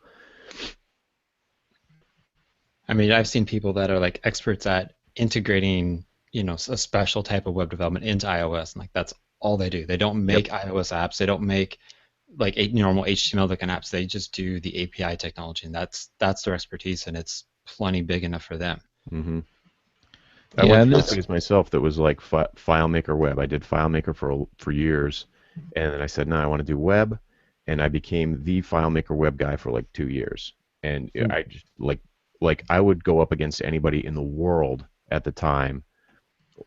I mean, I've seen people that are like experts at integrating, a special type of web development into iOS, and like that's all they do. They don't Yep. make iOS apps. They don't make like normal HTML looking apps. They just do the API technology, and that's their expertise, and it's plenty big enough for them. Mm-hmm. I Yeah, went and through a this. phase myself that was like FileMaker Web. I did FileMaker for years, and then I said, no, I want to do web, and I became the FileMaker Web guy for like 2 years. And I just like I would go up against anybody in the world at the time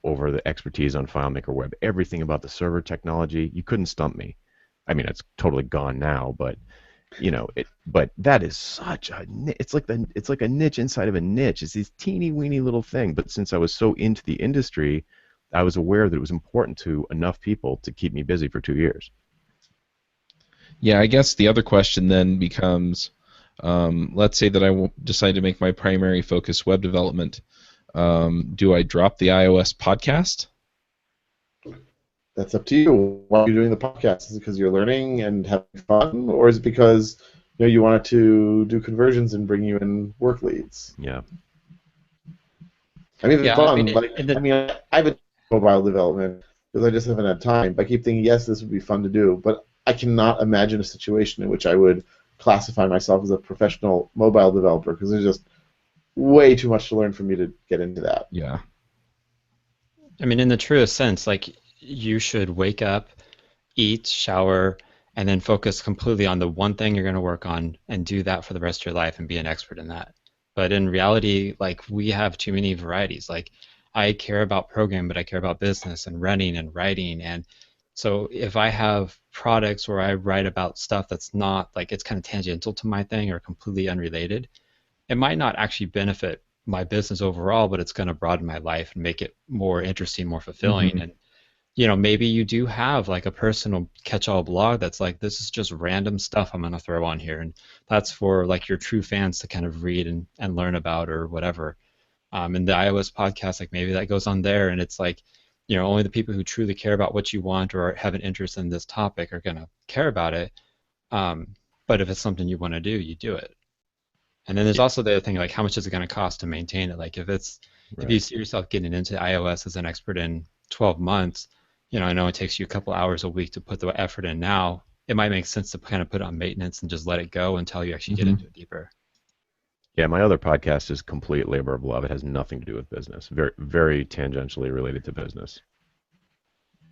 over the expertise on FileMaker Web. Everything about the server technology, you couldn't stump me. I mean, it's totally gone now, but but that is such a it's like a niche inside of a niche. It's this teeny weeny little thing, but since I was so into the industry, I was aware that it was important to enough people to keep me busy for 2 years. Yeah, I guess the other question then becomes, let's say that decide to make my primary focus web development. Do I drop the iOS podcast? that's up to you. Why are you doing the podcast? Is it because you're learning and having fun, or is it because you wanted to do conversions and bring you in work leads? Yeah. I mean, it's Yeah, I mean, fun. Like, in the I've been mobile development because I just haven't had time. But I keep thinking, yes, this would be fun to do, but I cannot imagine a situation in which I would classify myself as a professional mobile developer because there's just way too much to learn for me to get into that. Yeah. I mean, in the truest sense, like you should wake up, eat, shower, and then focus completely on the one thing you're going to work on and do that for the rest of your life and be an expert in that. But in reality, like we have too many varieties. Like I care about programming, but I care about business and running and writing. And so if I have products where I write about stuff that's not like it's kind of tangential to my thing or completely unrelated, it might not actually benefit my business overall, but it's going to broaden my life and make it more interesting, more fulfilling. Mm-hmm. And maybe you do have like a personal catch-all blog that's like, this is just random stuff I'm going to throw on here. And that's for like your true fans to kind of read and learn about or whatever. And the iOS podcast, like maybe that goes on there and it's like, only the people who truly care about what you want or have an interest in this topic are going to care about it. Um, but if it's something you want to do, you do it. And then there's also the other thing, like how much is it going to cost to maintain it? Like if you Right. see yourself getting into iOS as an expert in 12 months, I know it takes you a couple hours a week to put the effort in now. It might make sense to kind of put it on maintenance and just let it go until you actually get Mm-hmm. into it deeper. Yeah, my other podcast is complete labor of love. It has nothing to do with business. Very, very tangentially related to business.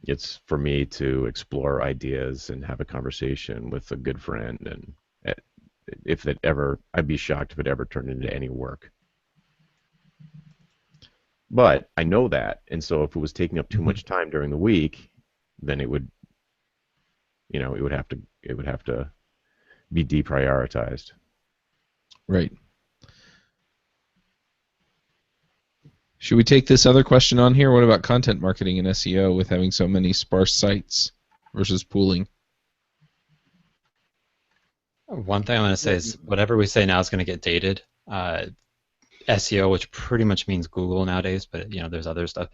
It's for me to explore ideas and have a conversation with a good friend, and eh, if it ever, I'd be shocked if it ever turned into any work. But I know that, and so if it was taking up too Mm-hmm. much time during the week, then it would, it would have to be deprioritized. Right. Should we take this other question on here? What about content marketing and SEO with having so many sparse sites versus pooling? One thing I want to say is whatever we say now is going to get dated. SEO, which pretty much means Google nowadays, but there's other stuff.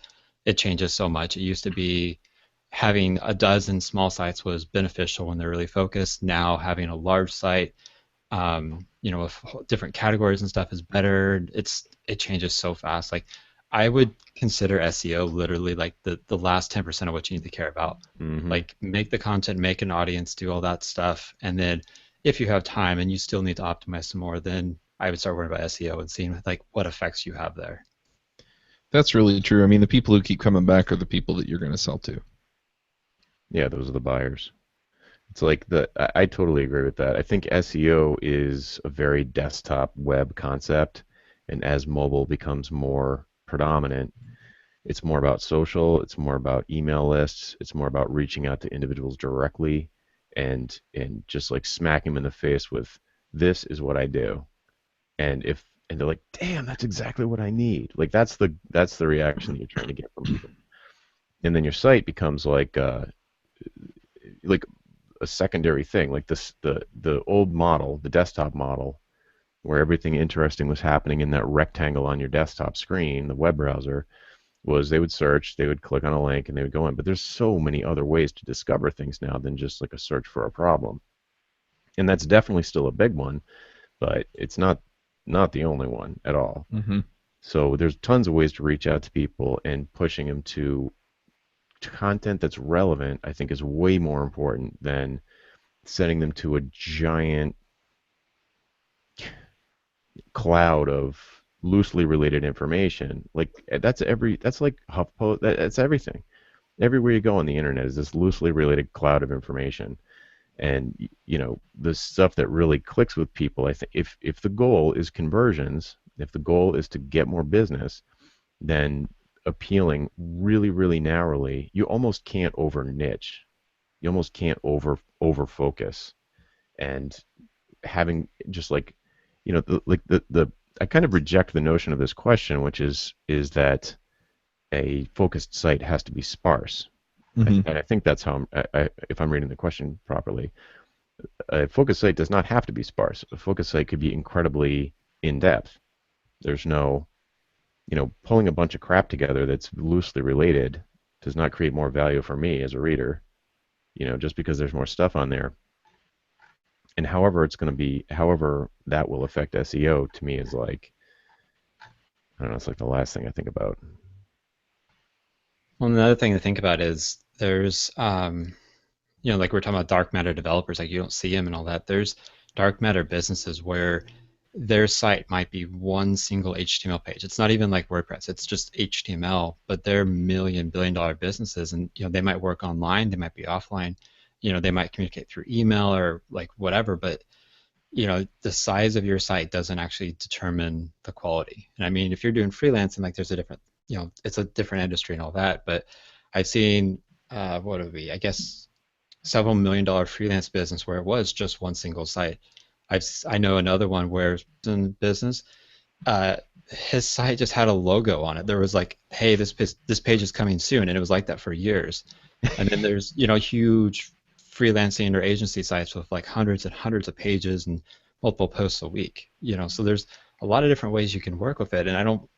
It changes so much. It used to be having a dozen small sites was beneficial when they're really focused. Now having a large site, with different categories and stuff is better. It changes so fast. Like I would consider SEO literally like the last 10% of what you need to care about. Hmm. Like make the content, make an audience, do all that stuff, and then if you have time and you still need to optimize some more, then I would start worrying about SEO and seeing like what effects you have there. That's really true. I mean, the people who keep coming back are the people that you're going to sell to. Yeah, those are the buyers. It's like I totally agree with that. I think SEO is a very desktop web concept, and as mobile becomes more predominant, it's more about social, it's more about email lists, it's more about reaching out to individuals directly and just like smacking them in the face with this is what I do. And they're like, "Damn, that's exactly what I need." Like that's the reaction that you're trying to get from people. And then your site becomes like a secondary thing, like the old model, the desktop model, where everything interesting was happening in that rectangle on your desktop screen, the web browser, was they would search, they would click on a link, and they would go in. But there's so many other ways to discover things now than just like a search for a problem. And that's definitely still a big one, but it's not the only one at all. Mm-hmm. So there's tons of ways to reach out to people, and pushing them to content that's relevant, I think, is way more important than sending them to a giant cloud of loosely related information. Like that's like HuffPost. That's everything. Everywhere you go on the internet is this loosely related cloud of information. And the stuff that really clicks with people, I think, if the goal is conversions, if the goal is to get more business, then appealing really, really narrowly, you almost can't over niche. You almost can't over focus. And having just like, the I kind of reject the notion of this question, which is that a focused site has to be sparse. Mm-hmm. And I think that's how if I'm reading the question properly, a focus site does not have to be sparse. A focus site could be incredibly in depth. There's no, pulling a bunch of crap together that's loosely related does not create more value for me as a reader, just because there's more stuff on there. And however that will affect SEO to me is like, I don't know, it's like the last thing I think about. Well, another thing to think about is there's like we're talking about dark matter developers, like you don't see them and all that. There's dark matter businesses where their site might be one single HTML page. It's not even like WordPress. It's just HTML, but they're million billion dollar businesses, and they might work online, they might be offline, they might communicate through email or like whatever, but the size of your site doesn't actually determine the quality. And I mean, if you're doing freelancing, like there's a different, it's a different industry and all that. But I've seen, what would be, I guess, several $1 million freelance business where it was just one single site. I know another one where it's in business, uh, his site just had a logo on it. There was like, hey, this page is coming soon, and it was like that for years. And then there's huge freelancing or agency sites with like hundreds and hundreds of pages and multiple posts a week. So there's a lot of different ways you can work with it, and I don't.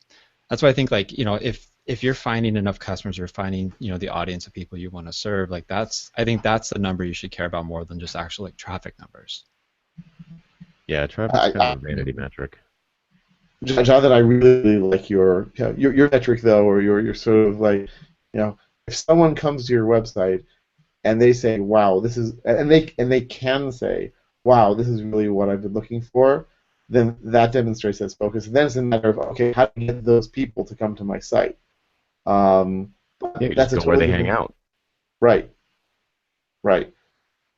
That's why I think like if you're finding enough customers or finding the audience of people you want to serve, like I think that's the number you should care about more than just actual like traffic numbers. Yeah, traffic's kind of a vanity metric. Jonathan, I really like your metric though, or your sort of like, if someone comes to your website and they say, "Wow, this is," and they can say, "Wow, this is really what I've been looking for," then that demonstrates that focus. And then it's a matter of, okay, how do I get those people to come to my site? Yeah, you That's just go where they hang out. Right, right.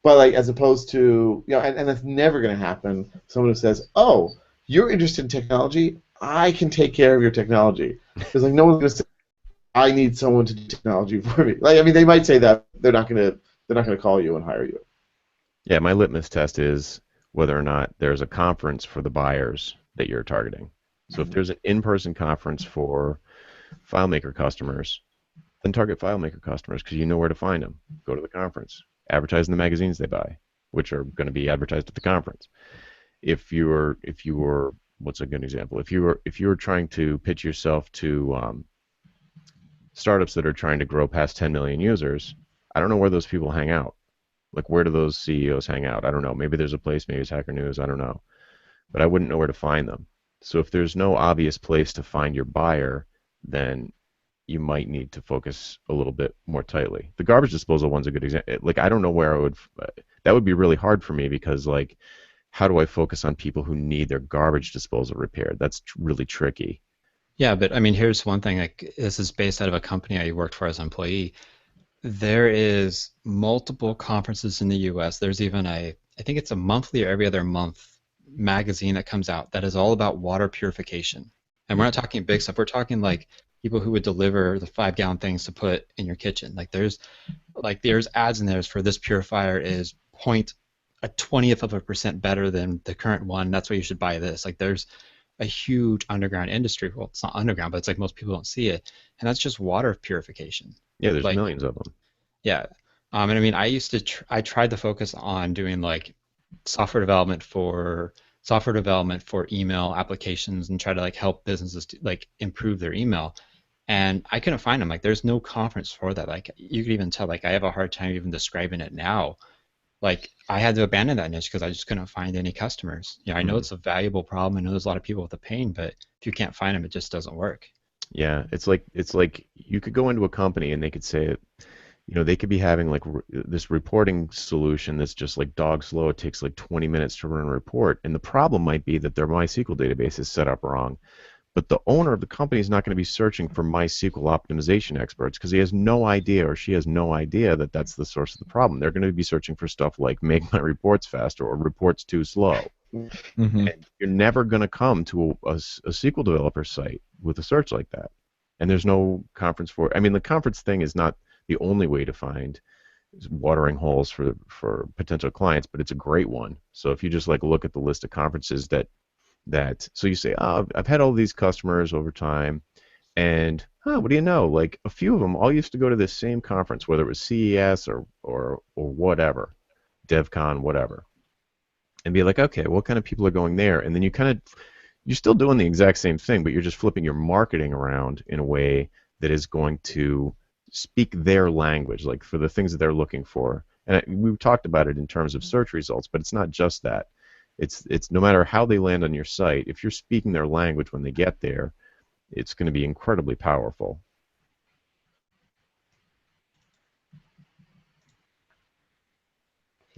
But like as opposed to and that's never going to happen. Someone who says, "Oh, you're interested in technology. I can take care of your technology." Because like no one's going to say, "I need someone to do technology for me." Like I mean, they might say that they're not going to call you and hire you. Yeah, my litmus test is whether or not there's a conference for the buyers that you're targeting. So if there's an in-person conference for FileMaker customers, then target FileMaker customers because you know where to find them. Go to the conference. Advertise in the magazines they buy, which are going to be advertised at the conference. If you were, what's a good example? If you were trying to pitch yourself to startups that are trying to grow past 10 million users, I don't know where those people hang out. Like, where do those CEOs hang out? I don't know. Maybe there's a place. Maybe it's Hacker News. I don't know. But I wouldn't know where to find them. So if there's no obvious place to find your buyer, then you might need to focus a little bit more tightly. The garbage disposal one's a good example. Like, I don't know where I would. That would be really hard for me because, like, how do I focus on people who need their garbage disposal repaired? That's really tricky. Yeah, but I mean, here's one thing. Like, this is based out of a company I worked for as an employee. There is multiple conferences in the U.S. There's even I think it's a monthly or every other month magazine that comes out that is all about water purification. And we're not talking big stuff. We're talking like people who would deliver the 5-gallon things to put in your kitchen. There's ads in there for this purifier is point a 20th of a percent better than the current one. That's why you should buy this. Like there's a huge underground industry. Well, it's not underground, but it's like most people don't see it. And that's just water purification. Yeah, there's Like, millions of them. yeah. And I mean, I tried to focus on doing like software development for email applications and try to like help businesses to, like improve their email. And I couldn't find them. Like, there's no conference for that. Like, you could even tell. Like, I have a hard time even describing it now. Like, I had to abandon that niche because I just couldn't find any customers. I know it's a valuable problem. I know there's a lot of people with the pain, but if you can't find them, it just doesn't work. Yeah, it's like you could go into a company and they could say, they could be having like this reporting solution that's just like dog slow. It takes like 20 minutes to run a report, and the problem might be that their MySQL database is set up wrong. But the owner of the company is not going to be searching for MySQL optimization experts because he has no idea or she has no idea that that's the source of the problem. They're going to be searching for stuff like make my reports faster or reports too slow. Mm-hmm. And you're never going to come to a SQL developer site with a search like that. And there's no conference for it. I mean, the conference thing is not the only way to find watering holes for potential clients, but it's a great one. So if you just like look at the list of conferences that so you say, oh, I've had all these customers over time, and what do you know? Like a few of them all used to go to this same conference, whether it was CES or whatever, DevCon, whatever, and be like, okay, what kind of people are going there? And then you're still doing the exact same thing, but you're just flipping your marketing around in a way that is going to speak their language, like for the things that they're looking for. And we've talked about it in terms of search results, but it's not just that. It's no matter how they land on your site, if you're speaking their language when they get there, it's going to be incredibly powerful.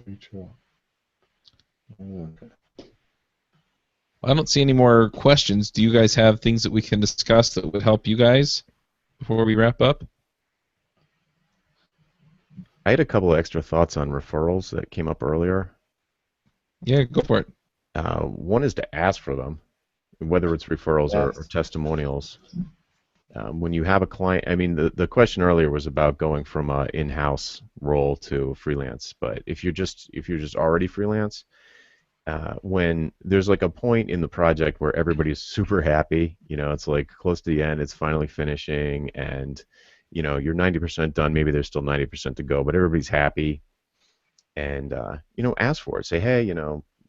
Very true. I don't see any more questions. Do you guys have things that we can discuss that would help you guys before we wrap up? I had a couple of extra thoughts on referrals that came up earlier. Yeah, go for it. One is to ask for them, whether it's referrals or Yes. testimonials. When you have a client, I mean, the question earlier was about going from a in-house role to freelance. But if you're just already freelance, when there's like a point in the project where everybody's super happy, it's like close to the end, it's finally finishing, and you're 90% done. Maybe there's still 90% to go, but everybody's happy, and ask for it. Say, hey,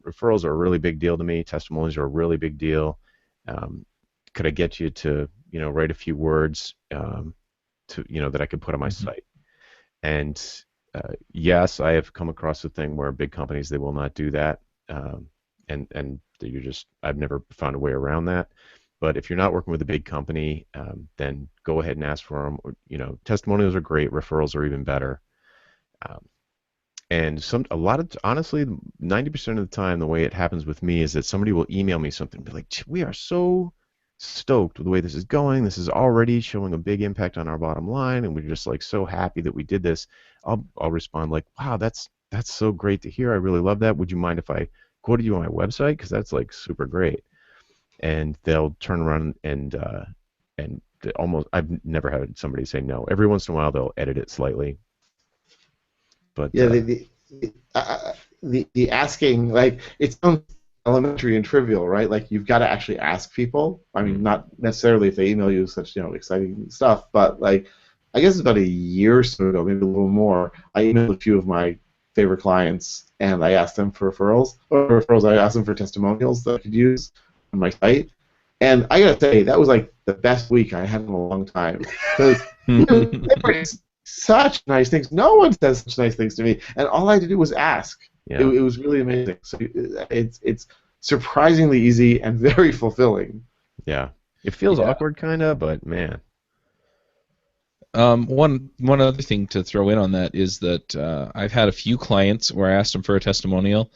referrals are a really big deal to me. Testimonials are a really big deal. Um, could I get you to write a few words to that I could put on my Mhm. site? And yes, I have come across a thing where big companies, they will not do that, and I've never found a way around that. But if you're not working with a big company, then go ahead and ask for them. Testimonials are great. Referrals are even better. Um, and a lot of honestly, 90% of the time, the way it happens with me is that somebody will email me something, and be like, "We are so stoked with the way this is going. This is already showing a big impact on our bottom line, and we're just like so happy that we did this." I'll respond like, "Wow, that's so great to hear. I really love that. Would you mind if I quoted you on my website? Because that's like super great." And they'll turn around and almost I've never had somebody say no. Every once in a while they'll edit it slightly, but Yeah, the asking, like, it sounds elementary and trivial, right? Like, you've got to actually ask people. I mean, mhm. not necessarily if they email you such exciting stuff, but like, I guess about a year or so ago, maybe a little more, I emailed a few of my favorite clients and I asked them for referrals. I asked them for testimonials that I could use on my site, and I gotta say that was like the best week I had in a long time because they were such nice things. No one says such nice things to me, and all I had to do was ask. It, Yeah. it was really amazing. So it's surprisingly easy and very fulfilling. Yeah. It feels Yeah. awkward kind of, but man. One other thing to throw in on that is that I've had a few clients where I asked them for a testimonial,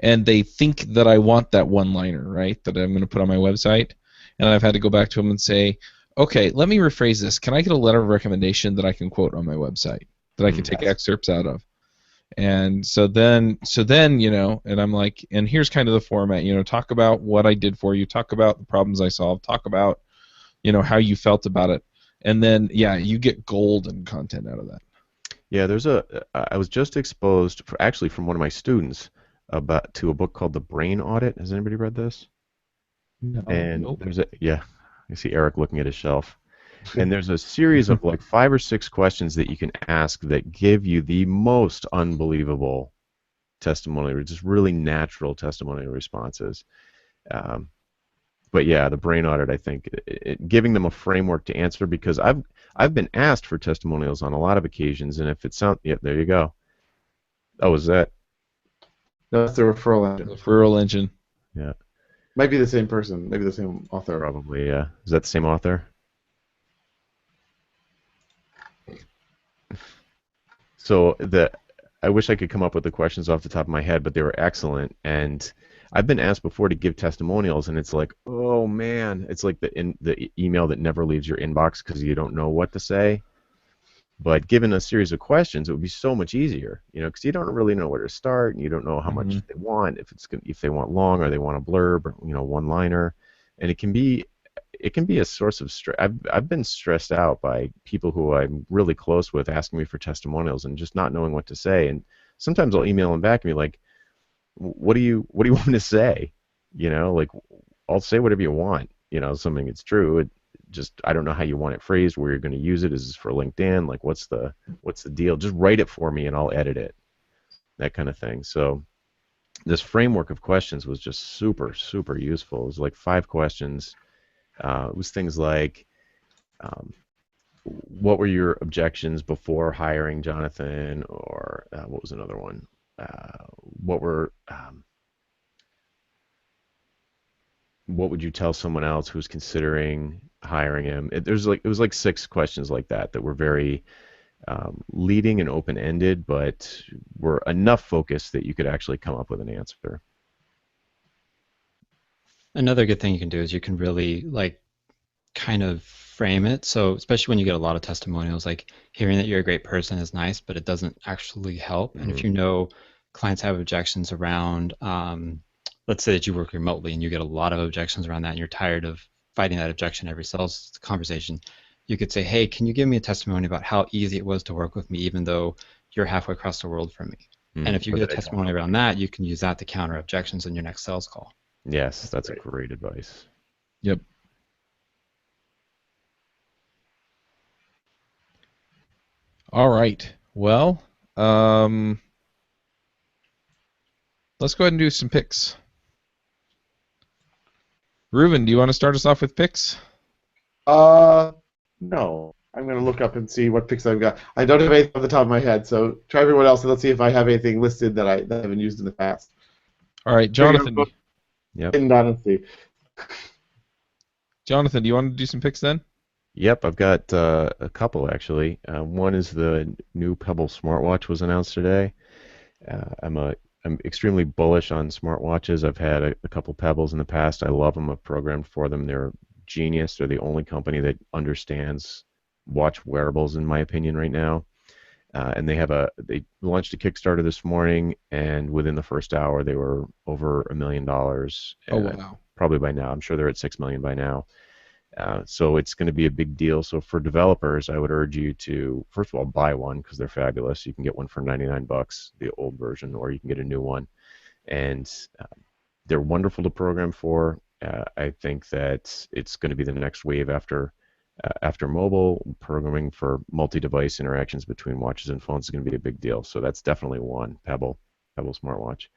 and they think that I want that one-liner, right, that I'm going to put on my website, and I've had to go back to them and say, okay, let me rephrase this. Can I get a letter of recommendation that I can quote on my website, that I can Mm. take Yes. excerpts out of? And so then, and I'm like, and here's kind of the format, talk about what I did for you, talk about the problems I solved, talk about, how you felt about it. And then, yeah, you get golden content out of that. Yeah, I was just exposed actually from one of my students about to a book called The Brain Audit. Has anybody read this? No. And Nope. yeah, I see Eric looking at his shelf. And there's a series of like 5 or 6 questions that you can ask that give you the most unbelievable testimonial, just really natural testimonial responses. Um, but yeah, the brain audit, I think, giving them a framework to answer, because I've been asked for testimonials on a lot of occasions, and if it sounds, yeah, there you go. Oh, is that? No, that's the referral engine. Referral engine. Yeah, Might be the same person, maybe the same author. probably. Yeah, is that the same author? So I wish I could come up with the questions off the top of my head, but they were excellent. And I've been asked before to give testimonials, and it's like, oh man, it's like the email that never leaves your inbox because you don't know what to say. But given a series of questions, it would be so much easier, because you don't really know where to start, and you don't know how Hmm. much they want, if they want long or they want a blurb or one liner, and it can be a source of stress. I've been stressed out by people who I'm really close with asking me for testimonials and just not knowing what to say. And sometimes I'll email them back and be like, what do you want me to say? Like, I'll say whatever you want. Something it's true. Just I don't know how you want it phrased, where you're going to use it. Is this for LinkedIn? Like, what's the deal? Just write it for me and I'll edit it. That kind of thing. So this framework of questions was just super, super useful. It was like 5 questions. It was things like, um, what were your objections before hiring Jonathan? Or what was another one? What were what would you tell someone else who's considering hiring him? It was like 6 questions like that were very leading and open ended, but were enough focused that you could actually come up with an answer. Another good thing you can do is you can really like kind of frame it. So especially when you get a lot of testimonials, like hearing that you're a great person is nice, but it doesn't actually help. And if Mhm. you know clients have objections around, let's say that you work remotely and you get a lot of objections around that, and you're tired of fighting that objection every sales conversation, you could say, hey, can you give me a testimony about how easy it was to work with me, even though you're halfway across the world from me? And if you Or get a that I don't testimony know. around that, you can use that to counter objections in your next sales call. Yes, that's a Great. great advice. Yep. All right. Well, let's go ahead and do some picks. Ruben, do you want to start us off with picks? No. I'm going to look up and see what picks I've got. I don't have anything off the top of my head, so try everyone else and let's see if I have anything listed that I haven't used in the past. All right, Here we go. Jonathan. Yep. In Dynasty. Jonathan, do you want to do some picks then? Yep, I've got a couple actually. One is the new Pebble smartwatch was announced today. I'm extremely bullish on smartwatches. I've had a couple Pebbles in the past. I love them. I've programmed for them. They're genius. They're the only company that understands watch wearables, in my opinion, right now. And they launched a Kickstarter this morning, and within the first hour, they were over $1 million. Oh, wow. Probably by now. I'm sure they're at 6 million by now. So it's going to be a big deal. So for developers, I would urge you to, first of all, buy one because they're fabulous. You can get one for $99, the old version, or you can get a new one. And they're wonderful to program for. I think that it's going to be the next wave after mobile. Programming for multi-device interactions between watches and phones is going to be a big deal. So that's definitely one, Pebble smartwatch.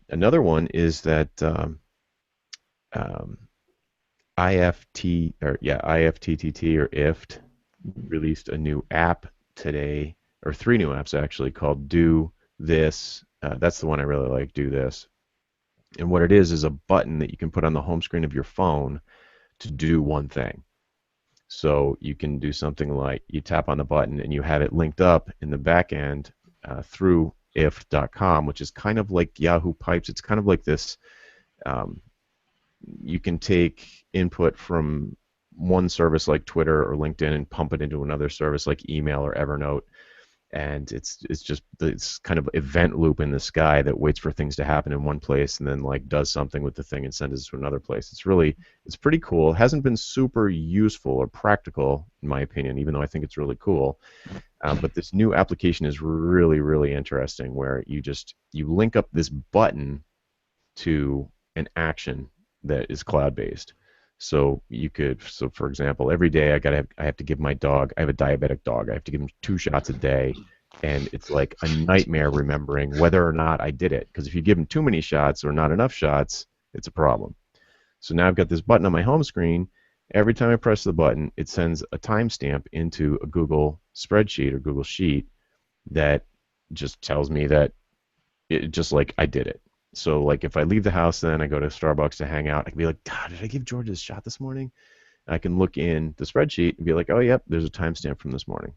Another one is that IFTTT or IFT released a new app today, or three new apps actually, called Do This. That's the one I really like, Do This. And what it is a button that you can put on the home screen of your phone to do one thing. So you can do something like you tap on the button and you have it linked up in the back end through ift.com, which is kind of like Yahoo Pipes. It's kind of like this. You can take input from one service like Twitter or LinkedIn and pump it into another service like email or Evernote. And it's just this kind of event loop in the sky that waits for things to happen in one place and then like does something with the thing and sends it to another place. It's pretty cool. It hasn't been super useful or practical in my opinion, even though I think it's really cool. But this new application is really, really interesting where you link up this button to an action that is cloud-based. So for example, every day I have to give my dog. I have a diabetic dog. I have to give him 2 shots a day, and it's like a nightmare remembering whether or not I did it. Because if you give him too many shots or not enough shots, it's a problem. So now I've got this button on my home screen. Every time I press the button, it sends a timestamp into a Google spreadsheet or Google Sheet that just tells me that just like I did it. So like if I leave the house, then I go to Starbucks to hang out, I can be like, God, did I give George a shot this morning? And I can look in the spreadsheet and be like, oh, yep, there's a timestamp from this morning.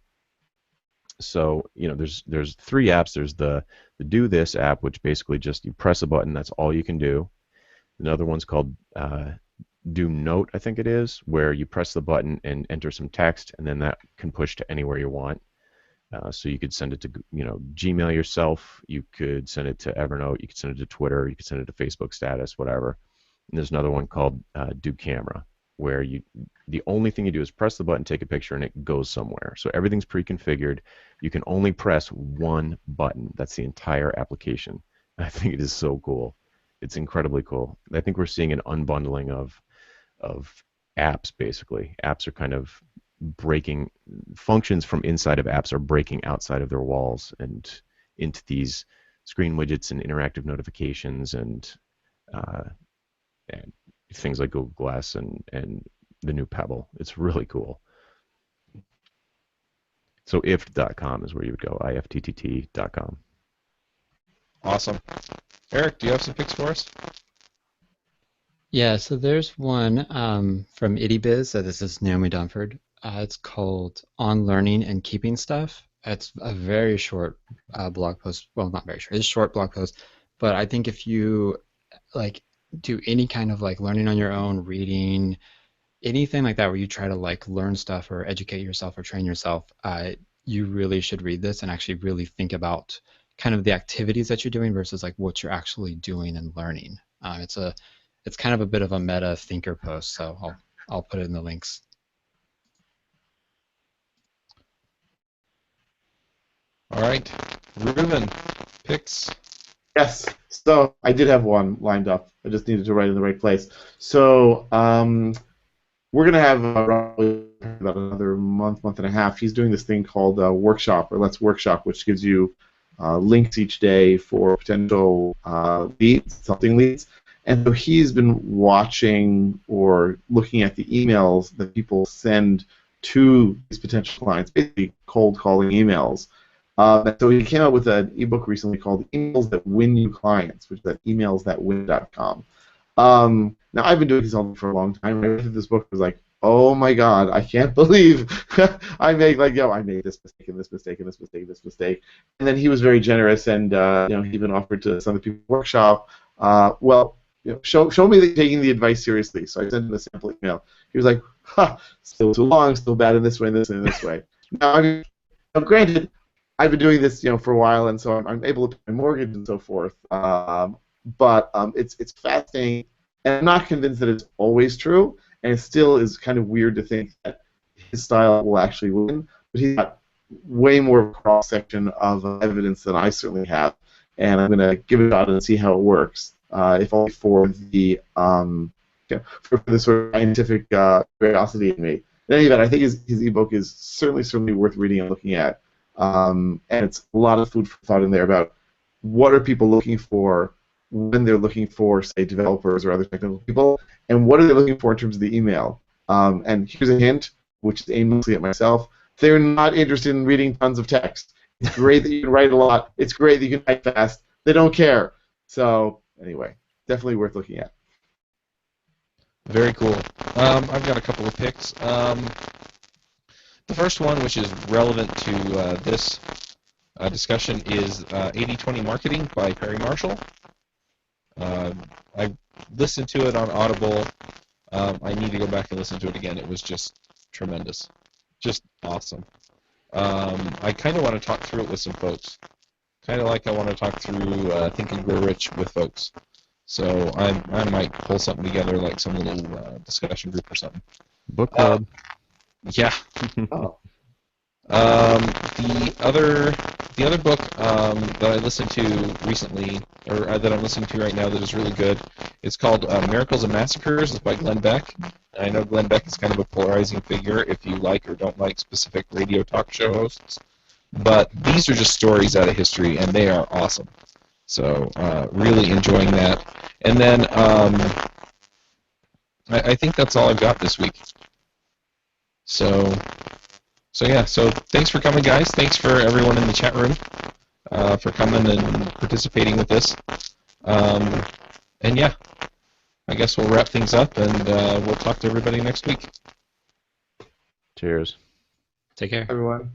So there's 3 apps. There's the Do This app, which basically just you press a button, that's all you can do. Another one's called Do Note, I think it is, where you press the button and enter some text, and then that can push to anywhere you want. So you could send it to Gmail yourself. You could send it to Evernote. You could send it to Twitter. You could send it to Facebook status, whatever. And there's another one called Do Camera, where the only thing you do is press the button, take a picture, and it goes somewhere. So everything's pre-configured. You can only press one button. That's the entire application. I think it is so cool. It's incredibly cool. I think we're seeing an unbundling of apps, basically. Apps are kind of breaking, functions from inside of apps are breaking outside of their walls and into these screen widgets and interactive notifications and things like Google Glass and the new Pebble. It's really cool. So ift.com is where you would go, ifttt.com. Awesome. Eric, do you have some picks for us? Yeah, so there's one from IttyBiz. This is Naomi Dunford. It's called On Learning and Keeping Stuff. It's a very short blog post. Well, not very short. It's a short blog post, but I think if you like do any kind of like learning on your own, reading, anything like that where you try to like learn stuff or educate yourself or train yourself, you really should read this and actually really think about kind of the activities that you're doing versus like what you're actually doing and learning. It's kind of a bit of a meta thinker post, so I'll put it in the links. All right, Ruben, picks. Yes. So I did have one lined up. I just needed to write in the right place. So we're gonna have probably about another month and a half. He's doing this thing called Workshop or Let's Workshop, which gives you links each day for potential leads, consulting leads. And so he's been watching or looking at the emails that people send to these potential clients, basically cold calling emails. And so he came out with an ebook recently called Emails That Win You Clients, which is at emailsthatwin.com. Now, I've been doing consulting for a long time. I read this book, I was like, oh my God, I can't believe I made this mistake and this mistake and this mistake and this mistake. And then he was very generous, and he even offered to some of the people workshop. Show me that you're taking the advice seriously. So I sent him a sample email. He was like, still too long, still bad in this way, and this and this way. Now, granted, I've been doing this, for a while, and so I'm able to pay my mortgage and so forth. But it's fascinating, and I'm not convinced that it's always true, and it still is kind of weird to think that his style will actually win. But he's got way more of a cross section of evidence than I certainly have, and I'm gonna give it a shot and see how it works. If only for the for the sort of scientific curiosity in me. In any event, I think his ebook is certainly worth reading and looking at. And it's a lot of food for thought in there about what are people looking for when they're looking for, say, developers or other technical people, and what are they looking for in terms of the email. And here's a hint, which is aimed mostly at myself. They're not interested in reading tons of text. It's great that you can write a lot. It's great that you can type fast. They don't care. So anyway, definitely worth looking at. Very cool. I've got a couple of picks. The first one, which is relevant to this discussion, is 80/20 Marketing by Perry Marshall. I listened to it on Audible. I need to go back and listen to it again. It was just tremendous. Just awesome. I kind of want to talk through it with some folks. Kind of like I want to talk through Think and Grow Rich with folks. So I might pull something together, like some little discussion group or something. Book club. Yeah. Oh. The other book that I listened to recently, or that I'm listening to right now, that is really good, it's called Miracles and Massacres. It's by Glenn Beck. I know Glenn Beck is kind of a polarizing figure if you like or don't like specific radio talk show hosts, but these are just stories out of history, and they are awesome. So really enjoying that. And then I think that's all I've got this week. So yeah, so thanks for coming, guys. Thanks for everyone in the chat room for coming and participating with this. And yeah, I guess we'll wrap things up, and we'll talk to everybody next week. Cheers. Take care. Everyone.